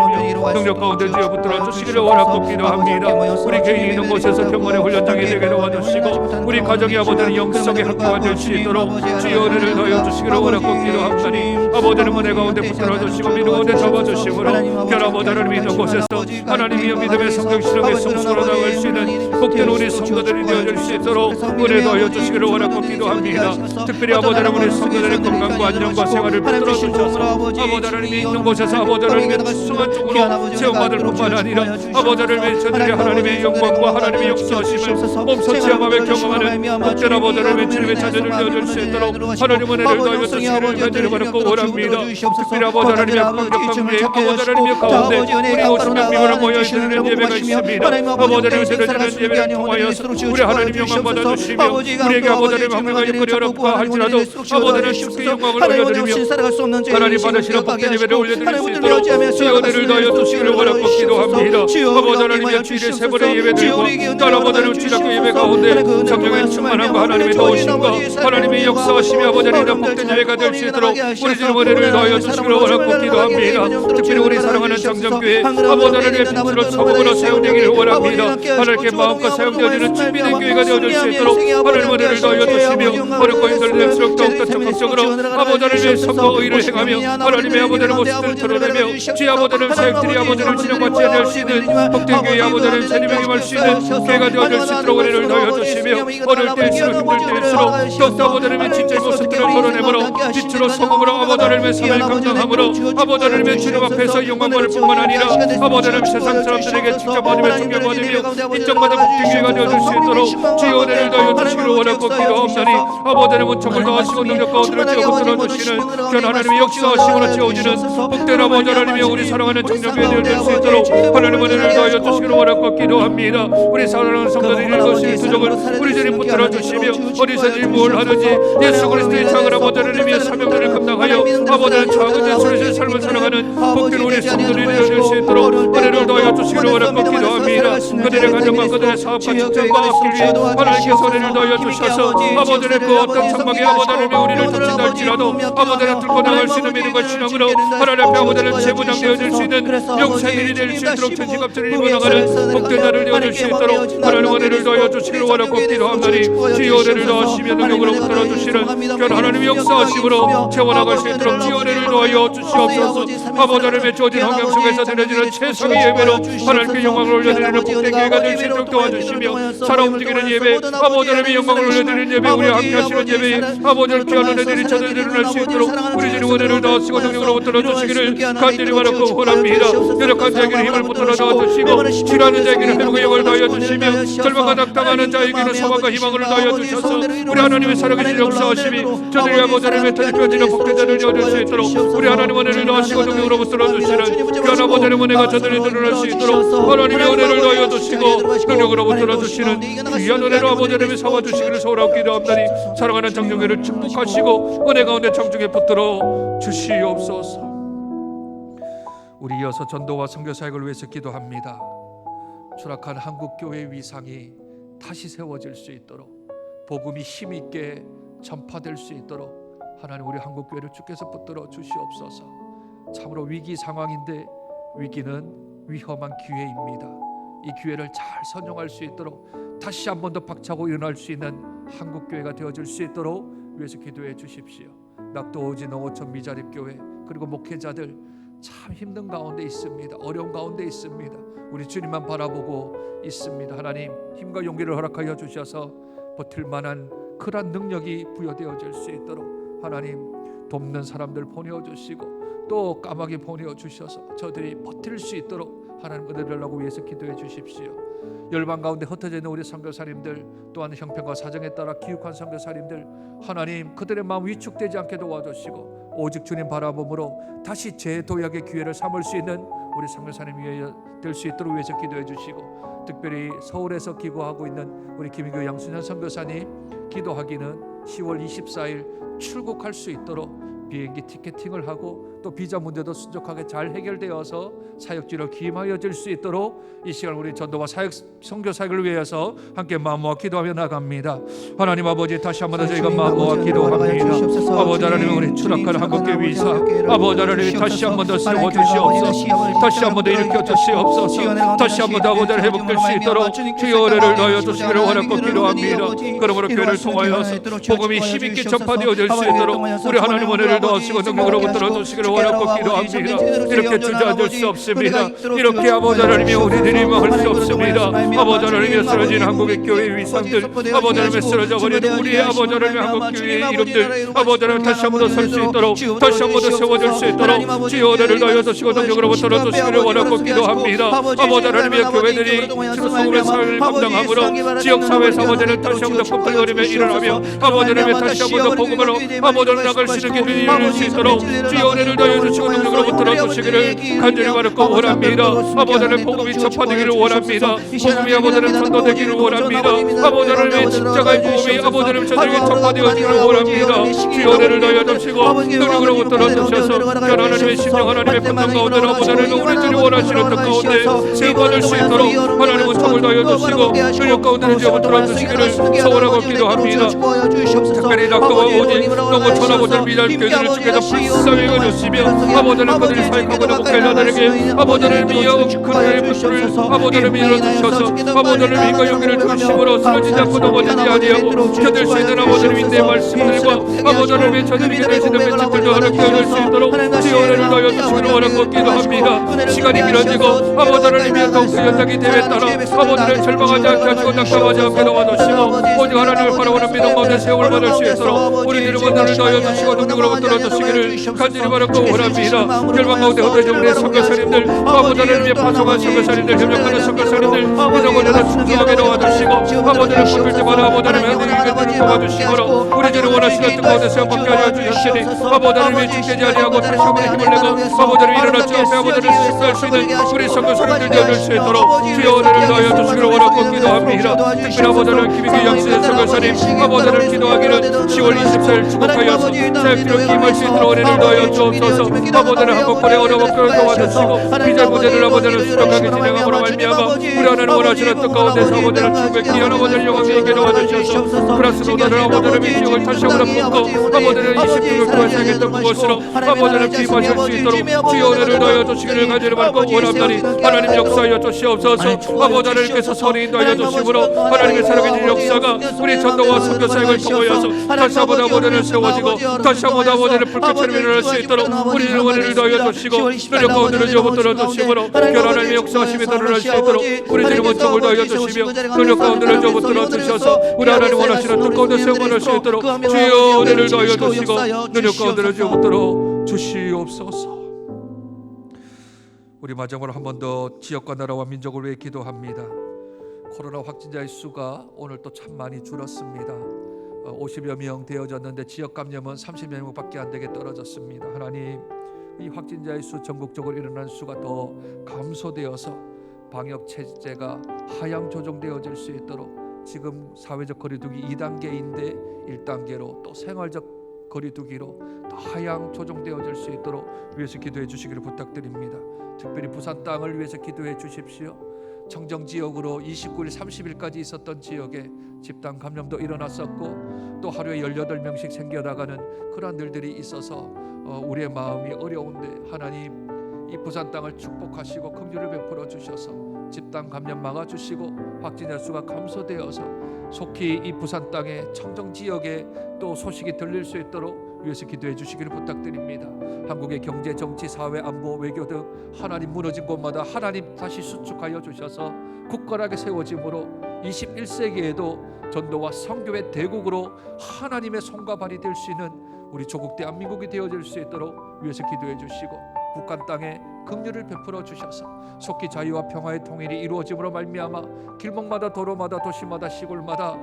능력 가운데 주여 붙들어 주시기를 원하고 기도합니다. 우리 개인이 있는 곳에서 경건의 훈련장이 되게 도와주시고 우리 가정이 아버지는 영성의 학교가 될 수 있도록 주여 은혜를 더하여 주시기를 원하고 기도합니다. 아버지는 은혜 가운데 붙들어 주시고 믿음 가운데 접어주심으로 귀한 아버지를 믿는 곳에서 하나님의 믿음의 성경 실험의 성수로 나갈 수 있는 복된 우리 성도들이 되어질 수 있도록 은혜 더하여 주시기를 원하고 기도합니다. 특별히 아버지는 우리 성도들의 건강과 안정과 생활을 붙들어 주셔서 아버지를 믿는 곳에서 아버지를 믿는 수만 쪽으로 세움받을 뿐만 아니라 아버지를 맺혀드려 하나님의 영광과 하나님의 역사하심을 몸소 체험하며 경험하는 복된 아버지를 맺히는 자녀들 되어질 수 있도록 하나님 은혜를 더하여 주시기를 간절히 바라고 원합니다. 특별히 아버지를 위한 강력한 때 아버지를 위한 가운데 우리 50명 미만을 모여드리는 예배가 있습니다. 아버지를 드려지는 예배를 통하여서 우리 하나님 영광 받아주시며 우리에게 아버지를 방명과 여건이 어렵다 할지라도 아버지를 쉽게 영광을 올려드리며 하나님 받으시는 복된 예배를 올려드릴 수 있도록 주의 은혜를 더하여 주시기를 원하고 기도합니다. 아버지 하나님의 주일의 세 번의 예배들과 딸 아버지는 주일학교 예배 가운데 성령의 충만함과 하나님의 도우심과 하나님의 역사하심이 아버지를 위한 복된 예배가 될 수 있도록 우리 주님 은혜를 더하여 주시기를 원하고 기도합니다. 특별히 우리 사랑하는 정정교회 아버지를 위해 빛으로 서곡으로 세워지기를 원합니다. 하나님께 마음과 사용되어지는 준비된 교회가 되어질 수 있도록 하나님 은혜를 더하여 주시며 어렵고 힘들수록 더욱더 적극적으로 아버지를 위해 선거 의를 행하며 하나님의 아버지의 모습을 드러내며 주의 아버지를 사역들이 아버지를 진영받지 않을 수 있는 복된 교회 아버지를 세리명이 말 수 있는 교회가 되어질 수 있도록 은혜를 더하여 주시며 어려울 때일수록 힘들 때일수록 더욱더 아버지를 위해 진짜의 모습들을 드러내므로 빛으로 소금으로 아버지를 위해 삶을 감당함으로 아버지를 위해 주님 앞에서 영광 받을 뿐만 아니라 아버지를 세상 사람들에게 직접 받으며 존경받으며 인정받은 복된 교회가 되어질 수 있도록 주의 은혜를 더하여 주시기를 원하고 기도하옵나니 아버지는 무척을 더하시고 능력 가운데를 채워 주시는 귀한 하나님의 역사하심으로 채워지는 복된 아버지 하나님의 우리 사랑하는 정령교회 되어질 수 있도록 하나님 은혜를 더하여 주시기를 원하고 기도합니다. 우리 사랑하는 성도들이 이것이 두족을 우리 주님 붙들어 주시며 어디서든지 뭘 하든지 예수 그리스도의 작은 아버지 하나님의 사명들을 감당하여 아버지는 작은 예수의 삶을 살아가는 복된 우리 성도들이 되어질 수 있도록 은혜를 더하여 주시기를 원하고 기도합니다. 그들의 가정과 그들의 사업과 직장과 앞길 위해 하나님께서 은혜를 더하여 주셔서 아버지의 그 어떤 장막에 아버지 하나님이 우리를 덮친다 할지라도 아버지를 들고 나갈 수 있는 믿음과 신앙으로 하나님 앞에 아버지는 재무장 되어질 수 있는 영생들이 될 수 있도록 전시갑절을 입어나가는 복된 자를 되어질 수 있도록 하나님 은혜를 더하여 주시기를 원하고 기도하오니 주의 은혜를 더하시며 능력으로 붙들어 주시는 귀한 하나님의 역사하심으로 채워나갈 수 있도록 주의 은혜를 더하여 주시옵소서. 아버지 하나님의 주어진 환경 속에서 드려지는 최상의 예배로 하나님께 영광을 올려드리는 복된 교회가 될 수 있도록 도와주시며 살아 움직이는 예배 아버지 하나님의 영광을 올려드리는 예배 우리 함께 하시는 예배에 아버지를 귀한 은혜들이 저들이 일어날 수 있도록 우리 주님 은혜를 더하시고 능력으로 붙들어 주시기를 간절히 바라고 원합니다. 연약한 자에게는 힘을 붙들어 넣어주시고 지라는 자에게는 회복의 영을 더하여 주시며 절망과 낙담하는 자에게는 소망과 희망을 더하여 주셔서 우리 하나님의 살아계신 역사하심이 저들이 아버지를 맺혀 펴지는 복된 자를 이어줄 수 있도록 우리 하나님 은혜를 더하시고 능력으로 붙들어 주시는 귀한 아버지의 은혜가 저들이 드러날 수 있도록 하나님의 은혜를 더하여 주시고 능력으로 붙들어 주시는 귀한 은혜로 아버지를 삼아 주시기를 소원하고 기도합나니 사랑하는 장정회를 축복하시고 은혜 가운데 정중에 붙들어 주시옵소서. 우리 이어서 전도와 선교 사역을 위해서 기도합니다. 추락한 한국교회의 위상이 다시 세워질 수 있도록 복음이 힘있게 전파될 수 있도록 하나님 우리 한국교회를 주께서 붙들어 주시옵소서. 참으로 위기 상황인데 위기는 위험한 기회입니다. 이 기회를 잘 선용할 수 있도록 다시 한 번 더 박차고 일어날 수 있는 한국교회가 되어줄 수 있도록 위해서 기도해 주십시오. 낙도오지 농어촌 미자립교회 그리고 목회자들 참 힘든 가운데 있습니다. 어려운 가운데 있습니다. 우리 주님만 바라보고 있습니다. 하나님 힘과 용기를 허락하여 주셔서 버틸 만한 그러한 능력이 부여되어질 수 있도록 하나님 돕는 사람들 보내어주시고 또 까마귀 보내어주셔서 저들이 버틸 수 있도록 하나님 은혜를 달라고 위해서 기도해 주십시오. 열방 가운데 흩어져 있는 우리 선교사님들 또한 형편과 사정에 따라 기욱한 선교사님들 하나님 그들의 마음 위축되지 않게 도와주시고 오직 주님 바라봄으로 다시 재도약의 기회를 삼을 수 있는 우리 선교사님 위해 될 수 있도록 위해서 기도해 주시고 특별히 서울에서 기도하고 있는 우리 김인규 양순현 선교사님 기도하기는 10월 24일 출국할 수 있도록 비행기 티켓팅을 하고 또 비자 문제도 순적하게 잘 해결되어서 사역지로 기임하여질 수 있도록 이 시간 우리 전도와 사역 선교 사역을 위해서 함께 마음 모아 기도하며 나갑니다. 하나님 아버지 다시 한번 저희가 마음 모아 기도합니다. 아버지 하나님 우리 추락한 한국교회 위사 아버지 하나님 다시 한번 더 세워주시옵소서. 다시 한번 더 일으켜 주시옵소서. 다시 한번 더 아버지 회복될 수 있도록 주의 은혜를 넣어 주시기를 원하고 기도합니다. 그러므로 교회를 통하여서 복음이 힘있게 전파되어질 수 있도록 우리 하나님 은혜를 넣으시고 능력으로 붙들어 주시기를 원하고 기도합니다. 이렇게 주저앉을 수 없습니다. 이렇게 아버지 하나님의 우리들이 막을 수 없습니다. 아버지 하나님의 쓰러진 한국의 교회의 위상들 아버지 하나님의 쓰러져버린 우리의 아버지 하나님의 한국교회의 이름들 아버지 하나님 다시 한번 더 설 수 있도록 다시 한번 더 세워질 수 있도록 주의 은혜를 넣어 주시고 능력으로 붙들어 주시기를 원하고 기도합니다. 아버지 하나님의 교회들이 주로 소금의 사회를 감당함으로 지역사회에서 아버지 하나님 다시 한번 더 꿈틀거리며 일어나며 아버지 하나님의 다시 한번 더 복음으로 아버지 하나님 나갈 수 있는 길을 이룰 수 있도록 주의 은혜를 넣어 주시고 능력으로 붙들어 주시기를 간절히 바라고 원합니다. 아버지 하나님 복음이 전파되기를 원합니다. 복음이 아버지 하나님 전도되기를 원합니다. 아버지 하나님의 십자가의 복음이 아버지 하나님 저들에게 전파되어지기를 원합니다. 주의 은혜를 넣어 주시고 능력으로 붙들어 주셔서 하나님의 심령 하나님의 감동 가운데 아버지 하나님 우리 주님 원하시는 뜻 가운데 세워받을 수 있도록 하나님은 턱을 다여 주시고 능력 가운데 주여 붙들어 주시기를 소원하고 기도합니다. 특별히 낙도와 오직 너무 천하보다 미달 교회들을 주께서 불쌍히 여겨주시며 아버지 하나님 그들이 사역하고 목회자들에게 아버지 하나님이 그들의 불수를 아버지 하나님이 열어주셔서 아버지 하나님이 인과 용기를 중심으로 쓰러지지 않고 넘어지지 아니하고 견딜 수 있는 아버지 하나님의 내 말씀들과 아버지 하나님의 저들에게 되시는 멘트들도 하나님께 얻을 수 있도록 주의 은혜를 넣어 주시기를 원하고 기도합니다. 시간이 길어지고 아버지 하나님의 더욱 연장이 되에 따라 아버지 하나님 절망하지 않게 하시고 낙담하지 않게 도와주시고 오직 하나님을 바라보는 믿음 가운데 세월 받을 수 있도록 우리들의 원한을 넣어 주시고 능력으로 붙들어 주시기를 간절히 바라고 원합니다. 열방 가운데 흩어진 우리의 선교사님들 아버지 하나님의 파송한 선교사님들 협력하는 선교사님들 이동원에서 순수하게 도와주시고 아버지 하나님 붙을 때마다 아버지 하나님의 은혜를 도와주시므로 우리 주를 원하시는 뜻 가운데 세워받게 하여 주셨으니 아버지 하나님의 죽지 아니하고 다시 한번 힘을 내고 아버지 하나님 일어나 주 앞에 아버지 하나님 식사할 수 있는 우리 선교사님들 되어줄 수 있도록 주의 은혜를 넣어 주시기를 원하고 기도합니다. 특별히 아버지 하나님 김인규 양수의 선교사님 아버지 하나님 기도하기는 10월 24일 축복하여서 사역지로 기임할 수 있도록 은혜를 넣어 주옵소서. 아버지 하나님 한국권의 어려움을 도와주시고 비자 문제를 아버지 하나님 수락하게 진행함으로 말미암아 우리 하나님 원하시는 뜻 가운데서 아버지 하나님 축복의 귀한 아버지 하나님 영광에 있게 도와주셔서 플러스 노다를 아버지 하나님의 지역을 다시 한번 품고 아버지는 26일 동안 생겼던 그것으로 아버지를 기임하실 수 있도록 주여 은혜를 더하여 주시기를 간절히 바라고 원합나니 하나님 역사하여 주시옵소서. 아버지 하나님께서 선이 인도하여 주심으로 하나님의 살아계신 역사가 우리 전도와 선교 사역을 통하여서 다시 한번 아버지를 세워지고 다시 한번 아버지를 불꽃처럼 일어날 수 있도록 우리는 은혜를 더하여 주시고 노력 가운데를 여붙들어 주심으로 결 하나님의 역사하심이 드러날 수 있도록 우리 주님 은총을 더하여 주시며 노력 가운데를 여붙들어 주셔서 우리 하나님 원하시는 뜻 가운데 세워갈 수 있도록 주여 은혜를 더하여 주시고 노력 가운데를 여붙들어 주시옵소서. 우리 마지막으로 한 번 더 지역과 나라와 민족을 위해 기도합니다. 코로나 확진자의 수가 오늘 또 참 많이 줄었습니다. 50여 명 되어졌는데 지역 감염은 30명밖에 안 되게 떨어졌습니다. 하나님, 이 확진자의 수 전국적으로 일어나는 수가 더 감소되어서 방역 체제가 하향 조정되어질 수 있도록 지금 사회적 거리두기 2단계인데 1단계로 또 생활적 거리두기로 더 하향 조정되어질 수 있도록 위해서 기도해 주시기를 부탁드립니다. 특별히 부산 땅을 위해서 기도해 주십시오. 청정지역으로 29일 30일까지 있었던 지역에 집단 감염도 일어났었고 또 하루에 18명씩 생겨나가는 그러한 일들이 있어서 우리의 마음이 어려운데 하나님, 이 부산 땅을 축복하시고 긍휼을 베풀어 주셔서 집단 감염 막아주시고 확진자 수가 감소되어서 속히 이 부산 땅의 청정지역에 또 소식이 들릴 수 있도록 위해서 기도해 주시기를 부탁드립니다. 한국의 경제, 정치, 사회, 안보, 외교 등 하나님 무너진 곳마다 하나님 다시 수축하여 주셔서 굳건하게 세워짐으로 21세기에도 전도와 선교의 대국으로 하나님의 손과 발이 될 수 있는 우리 조국 대한민국이 되어질 수 있도록 위해서 기도해 주시고 북한 땅에 긍휼을 베풀어 주셔서 속히 자유와 평화의 통일이 이루어짐으로 말미암아 길목마다 도로마다 도시마다 시골마다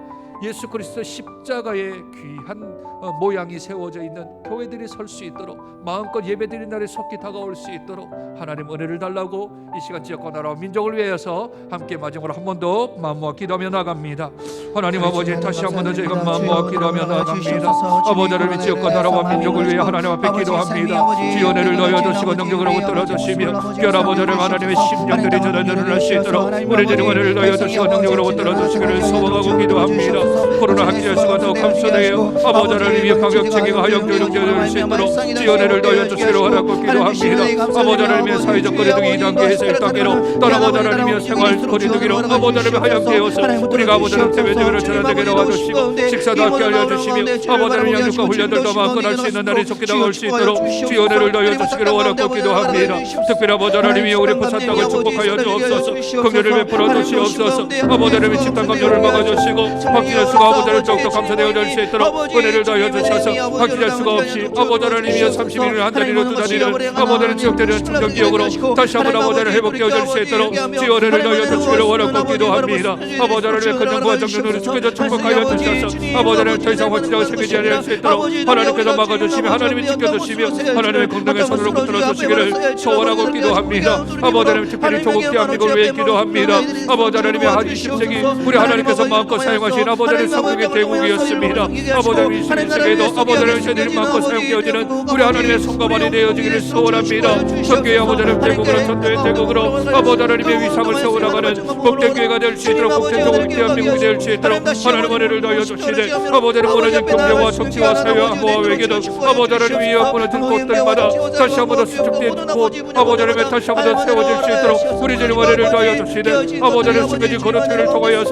예수 그리스도 십자가의 귀한 모양이 세워져 있는 교회들이 설 수 있도록 마음껏 예배드리는 날이 속히 다가올 수 있도록 하나님 은혜를 달라고 이 시간 지역과 나라와 민족을 위해서 함께 마지막으로 한 번 더 마음 모아 기도하며 나갑니다. 하나님 아버지, 다시 한 번 더 저희가 마음 모아 기도하며 나갑니다. 아버지 하나님, 지역과 나라와 민족을 위해 하나님 앞에 기도합니다. 주여 은혜를 넣어 주시고 능력으로 붙들어 주시며 별 아버지를 하나님의 심령들이 전혀 늘어날 수 있도록 우리 주님 은혜를 넣어 주시고 능력으로 붙들어 주시기를 소망하고 기도합니다. 코로나 확진자 수가 더 감소되어 아버지 하나님의 방역 체계가 하향 조정될 수 있도록 주여 은혜를 넣어 주시기를 원하고 기도합니다. 아버지 하나님의 사회적 거리두기 2단계에서 1단계로 또 아버지 하나님의 생활 거리두기로 아버지 하나님의 하향되어서 우리가 아버지 하나님 예배드리러 전화되게 도와주시고 식사도 함께 알려주시며 아버지 하나님 양육과 훈련들도 마음껏 할 수 있는 날이 속히 다가올 수 있도록 주여 은혜를 넣어 주시기를 원하고 기도합니다. 특별히 아버지 하나님이 우리 부산 땅을 축복하여 주옵소서. 긍휼을 베풀어 주시옵소서. 아버지 하나님의 집단 감염을 막아주시고 확진자 수가 아버지 하나님 더욱더 감소되어 될 수 있도록 은혜를 더하여 주셔서 확진자 수가 없이 아버지 하나님이여 30일을 한 달이로 두 달이를 아버지 하나님 지역되는 청정지역으로 다시 한번 아버지 하나님 회복되어질 수 있도록 주여 은혜를 더하여 주시기를 원하고 기도합니다. 아버지 하나님의 건강과 정령으로 주께서 축복하여 주셔서 아버지 하나님 더 이상 확진자가 생기지 않을 수 있도록 하나님께서 막아주시며 하나님이 지켜주시며 하나님의 건강의 손으로 붙들어 주시기를 소원하고 기도합니다. 아버지 하나님, 특별히 조국 대한민국을 위해 기도합니다. 아버지 하나님의 한 20세기 우리 하나님께서 마음껏 사용하신 아버지 하나님 성국의 대국이었습니다. 아버지 하나님 21세기에도 아버지 하나님 시대를 마음껏 사용되어지는 우리 하나님의 손과 발이 되어지기를 소원합니다. 선교의 아버지 하나님 대국으로, 전도의 대국으로 아버지 하나님의 위상을 세워나가는 복된 교회가 될 수 있도록 복된 조국 대한민국이 될 수 있도록 하나님 은혜를 더하여 주시되 아버지 하나님 무너진 경제와 정치와 사회와 안보와 외교 등 아버지 하나님 위에 무너진 곳들마다 다시 한 번 더 수축된 곳 아버지 하나님의 다시 한 번 더 세워질 수 있도록 우리 주님 은혜를 더하여 주시되 아버지 하나님 숨겨진 거룩들을 통하여서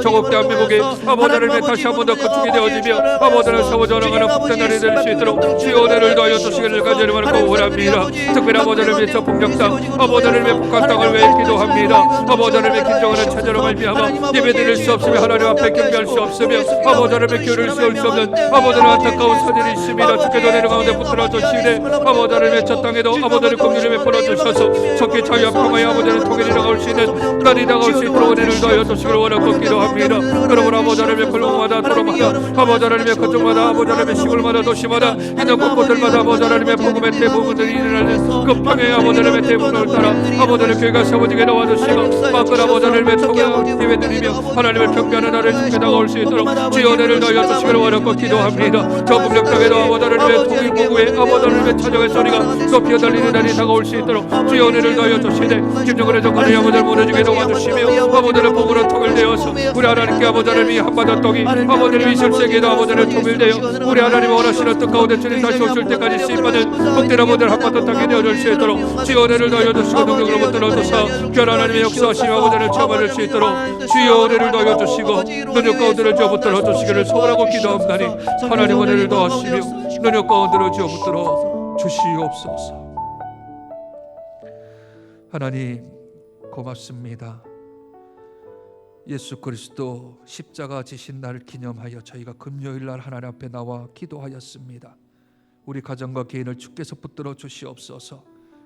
조국 대한민국의 아버지 하나님의 다시 한 번 더 건축이 되어지며 아버지 하나님 세워져 나가는 복된 날이 될 수 있도록 주여 은혜를 더하여 주시기를 간절히 바라고 원합니다. 특별히 아버지 하나님의 저 북녘땅 아버지 하나님의 북한 땅을 위해 기도합니다. 아버지 하나님의 긴장하는 체제로 말미암아 예배드릴 수 없으며 하나님 앞에 경배할 수 없으며 아버지 하나님의 교를 세울 수 없는 아버지 하나님 안타까운 선일이 있습니다. 주께서 내려 가운데 붙들어 주시되 아버지 하나님의 저 땅에도 아버지 하나님 긍휼을 베풀어 주셔서 속히 자유와 평화의 아버지 하나님 통일이 나가올 수 있는 날이 나가올 수 있도록 은혜를 더하여 주시기를 원하고 기도합니다. 그러므로 아버지 하나님의 골목마다 도로마다 아버지 하나님의 거쪽마다 아버지 하나님의 시골마다 도시마다 있는 곳곳들마다 아버지 하나님의 복음의 대부분들이 일어나는 그 평화의 아버지 하나님의 대부분을 따라 아버지 하나님 교회가 세워지게 도와주시고 마음껏 아버지 하나님의 통일 예배드리며 하나님을 경배하는 날을 주께 다가올 수 있도록 주여 은혜를 더하여 주시기를 원하고 기도합니다. 저 북녘 땅에도 아버지 하나님의 통일 보고에 아버지 하나님의 찬양의 소리가 높이 달리는 날이 다가올 수 있도록 주여 은혜를 더하여 주시되 김정은의 정권의 아버지를 무너지게 도와주시며 아버지 하나님의 복으로 통일되어서 우리 하나님께 아버지 하나님이 한바다 떡이 아버지를 20세기에도 아버지를 조밀되어 우리 하나님 원하시는 뜻 가운데 주님 다시 오실 때까지 쓰임받은 복된 아버지를 한바다 떡이 되어줄 수 있도록 주여 은혜를 더하여 주시고 능력으로 붙들어줘서 귀한 하나님의 역사하시며 아버지를 체험할 수 있도록 주여 은혜를 더하여 주시고 능력 가운데를 주어 붙들어 주시기를 소원하고 기도합나니 하나님 은혜를 더하시며 능력 가운데를 주어 붙들어 주시옵소서. 하나님 고맙습니다. 예수 그리스도 십자가 지신 날 기념하여 저희가 금요일 날 하나님 앞에 나와 기도하였습니다. 우리 가정과 개인을 주께서 붙들어 주시옵소서.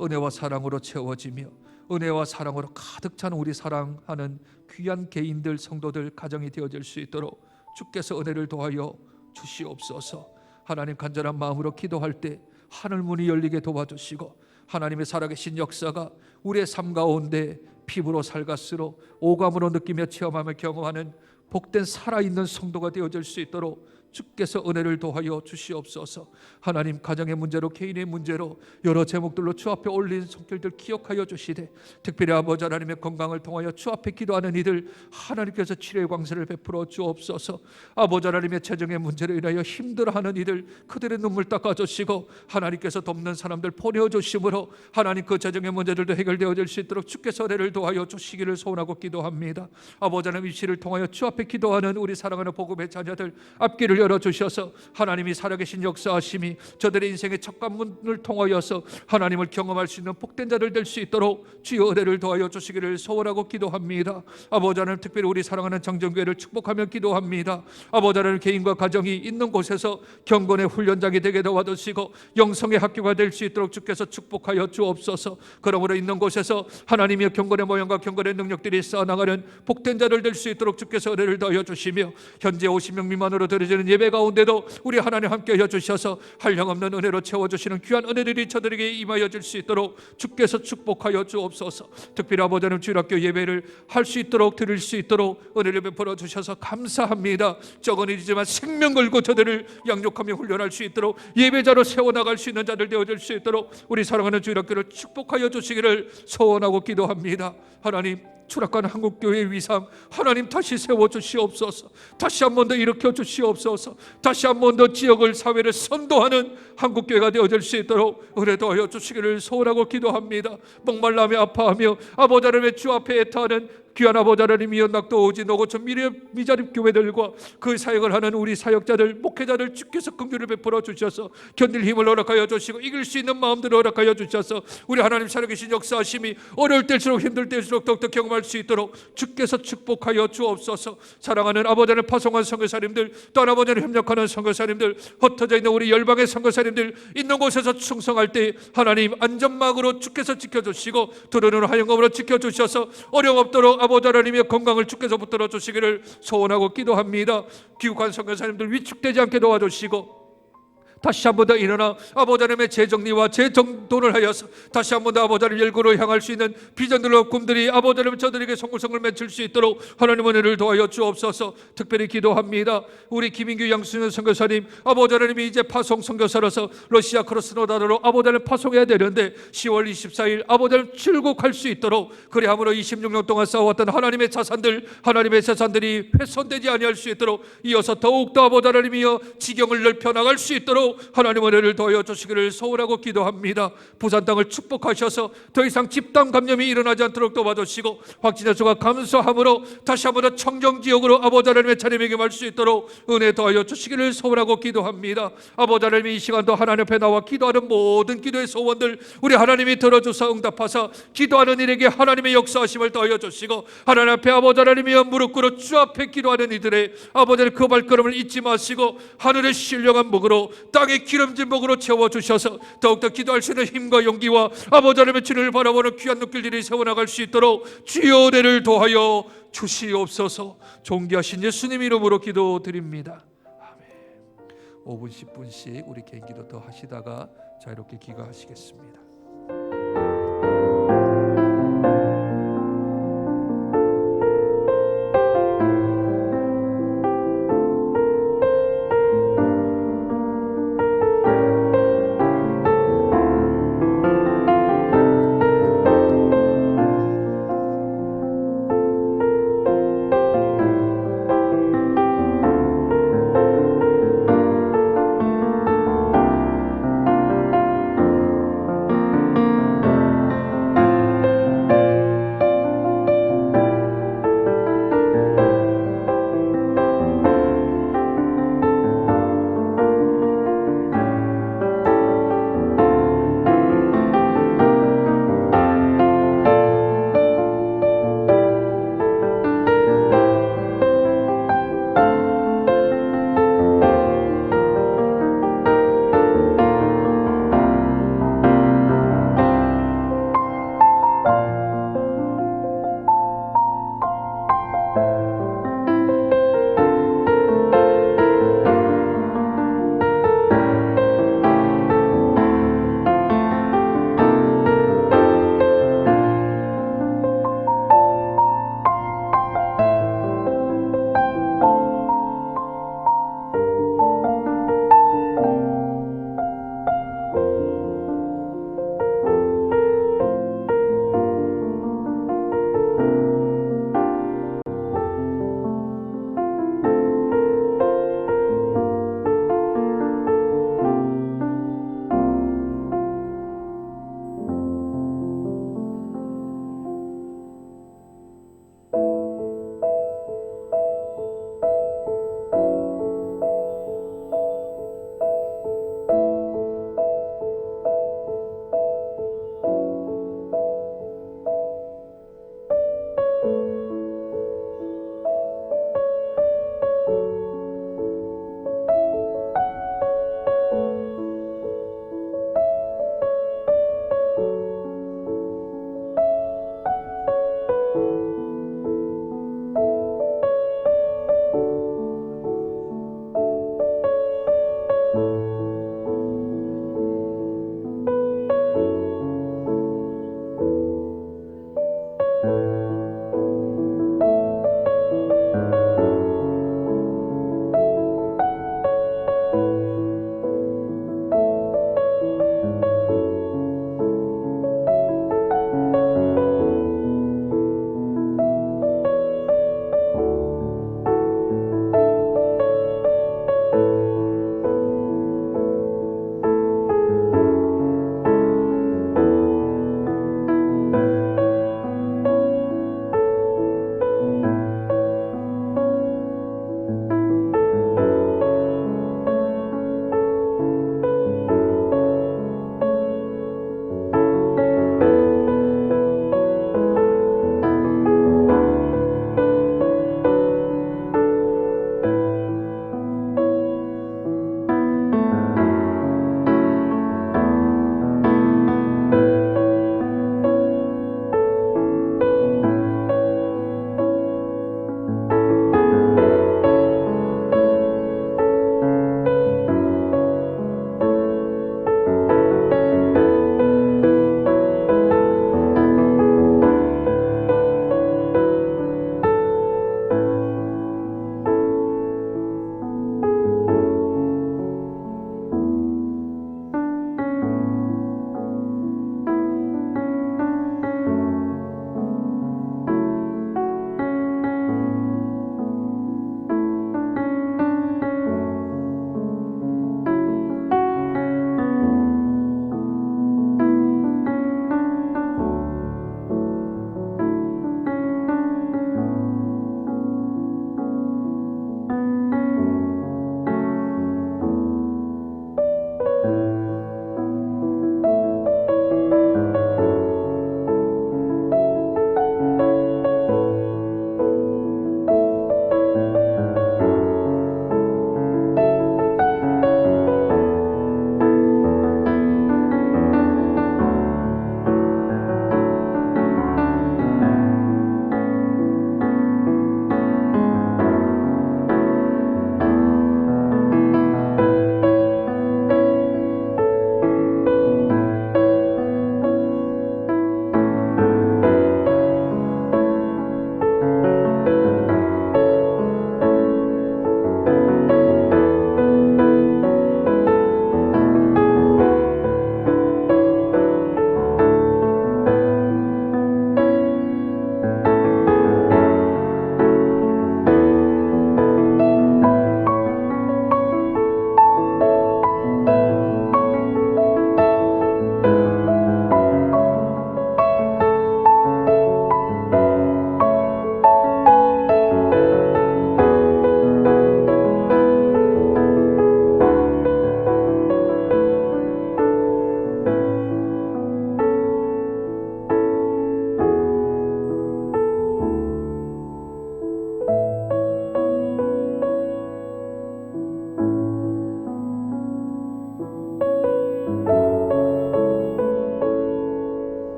은혜와 사랑으로 채워지며 은혜와 사랑으로 가득 찬 우리 사랑하는 귀한 개인들 성도들 가정이 되어질 수 있도록 주께서 은혜를 더하여 주시옵소서. 하나님 간절한 마음으로 기도할 때 하늘문이 열리게 도와주시고 하나님의 살아계신 역사가 우리의 삶 가운데 피부로 살갓으로 오감으로 느끼며 체험하며 경험하는 복된 살아있는 성도가 되어질 수 있도록 주께서 은혜를 더하여 주시옵소서. 하나님 가정의 문제로 개인의 문제로 여러 제목들로 주 앞에 올린 손길들 기억하여 주시되 특별히 아버지 하나님의 건강을 통하여 주 앞에 기도하는 이들 하나님께서 치료의 광세를 베풀어 주옵소서. 아버지 하나님의 재정의 문제로 인하여 힘들어하는 이들 그들의 눈물 닦아주시고 하나님께서 돕는 사람들 보내어주심으로 하나님 그 재정의 문제들도 해결되어질 수 있도록 주께서 은혜를 더하여 주시기를 소원하고 기도합니다. 아버지 하나님 이 시를 통하여 주 앞에 기도하는 우리 사랑하는 복음의 자녀들 앞길을 열어주셔서 하나님이 살아계신 역사하심이 저들의 인생의 첫 관문을 통하여서 하나님을 경험할 수 있는 복된 자들 될 수 있도록 주여 은혜를 더하여 주시기를 소원하고 기도합니다. 아버지 하나님 특별히 우리 사랑하는 장정교회를 축복하며 기도합니다. 아버지 하나님 개인과 가정이 있는 곳에서 경건의 훈련장이 되게 도와주시고 영성의 학교가 될 수 있도록 주께서 축복하여 주옵소서. 그러므로 있는 곳에서 하나님의 경건의 모양과 경건의 능력들이 쌓아나가는 복된 자들 될 수 있도록 주께서 은혜를 더하여 주시며 현재 50명 미만으로 드려지는 예배 가운데도 우리 하나님 함께 해주셔서 한량없는 은혜로 채워주시는 귀한 은혜들이 저들에게 임하여 줄 수 있도록 주께서 축복하여 주옵소서. 특별히 아버지 하나님 주일학교 예배를 할 수 있도록 드릴 수 있도록 은혜를 베풀어 주셔서 감사합니다. 적은 일이지만 생명 걸고 저들을 양육하며 훈련할 수 있도록 예배자로 세워나갈 수 있는 자들 되어줄 수 있도록 우리 사랑하는 주일학교를 축복하여 주시기를 소원하고 기도합니다. 하나님 추락한 한국교회의 위상 하나님 다시 세워주시옵소서. 다시 한 번 더 일으켜 주시옵소서. 다시 한 번 더 지역을 사회를 선도하는 한국교회가 되어질 수 있도록 은혜 더하여 주시기를 소원하고 기도합니다. 목말라며 아파하며 아버지 하나님의 주 앞에 애타하는 귀한 아버지 하나님 이연낙도 오지 노고천 미자립 교회들과 그 사역을 하는 우리 사역자들 목회자들 주께서 긍휼을 베풀어 주셔서 견딜 힘을 허락하여 주시고 이길 수 있는 마음들을 허락하여 주셔서 우리 하나님 살아계신 역사하심이 어려울 때일수록 힘들 때일수록 더욱더 경험할 수 있도록 주께서 축복하여 주옵소서. 사랑하는 아버지 하나님 파송한 선교사님들 또 아버지 하나님 협력하는 선교사님들 흩어져 있는 우리 열방의 선교사님들 있는 곳에서 충성할 때 하나님 안전막으로 주께서 지켜주시고 들어오는 화영검으로 지켜주셔서 어려움 없도록 아버지 하나님의 건강을 주께서 붙들어 주시기를 소원하고 기도합니다. 귀국한 선교사님들 위축되지 않게 도와주시고 다시 한 번 더 일어나 아버지 하나님의 재정리와 재정돈을 하여서 다시 한 번 더 아버지 하나님 열고로 향할 수 있는 비전들과 꿈들이 아버지 하나님 저들에게 송구성을 맺힐 수 있도록 하나님 은혜를 도와여 주옵소서. 특별히 기도합니다. 우리 김인규 양수년 선교사님 아버지 하나님이 이제 파송 선교사로서 러시아 크로스노다로 아버지 하나님 파송해야 되는데 10월 24일 아버지 하나님 출국할 수 있도록 그리함으로 26년 동안 쌓아왔던 하나님의 자산들 하나님의 재산들이 훼손되지 아니할 수 있도록 이어서 더욱더 아버지 하나님이여 지경을 넓혀 나갈 수 있도록 하나님 은혜를 더하여 주시기를 소원하고 기도합니다. 부산 땅을 축복하셔서 더 이상 집단 감염이 일어나지 않도록 도와주시고 확진자 수가 감소함으로 다시 한번 더 청정지역으로 아버지 하나님의 차림에 임할 수 있도록 은혜 더하여 주시기를 소원하고 기도합니다. 아버지 하나님 이 시간도 하나님 앞에 나와 기도하는 모든 기도의 소원들 우리 하나님이 들어주사 응답하사 기도하는 이에게 하나님의 역사하심을 더하여 주시고 하나님 앞에 아버지 하나님이 무릎 꿇어 주 앞에 기도하는 이들의 아버지 하나님 그 발걸음을 잊지 마시고 하늘의 신령한 목으로 땅의 기름진 목으로 채워주셔서 더욱더 기도할 수 있는 힘과 용기와 아버지 하나님의 주님을 바라보는 귀한 눈길들이 세워나갈 수 있도록 주여 은혜를 도하여 주시옵소서. 존귀하신 예수님 이름으로 기도드립니다. 아멘. 5분 10분씩 우리 개인 기도 더 하시다가 자유롭게 기도하시겠습니다.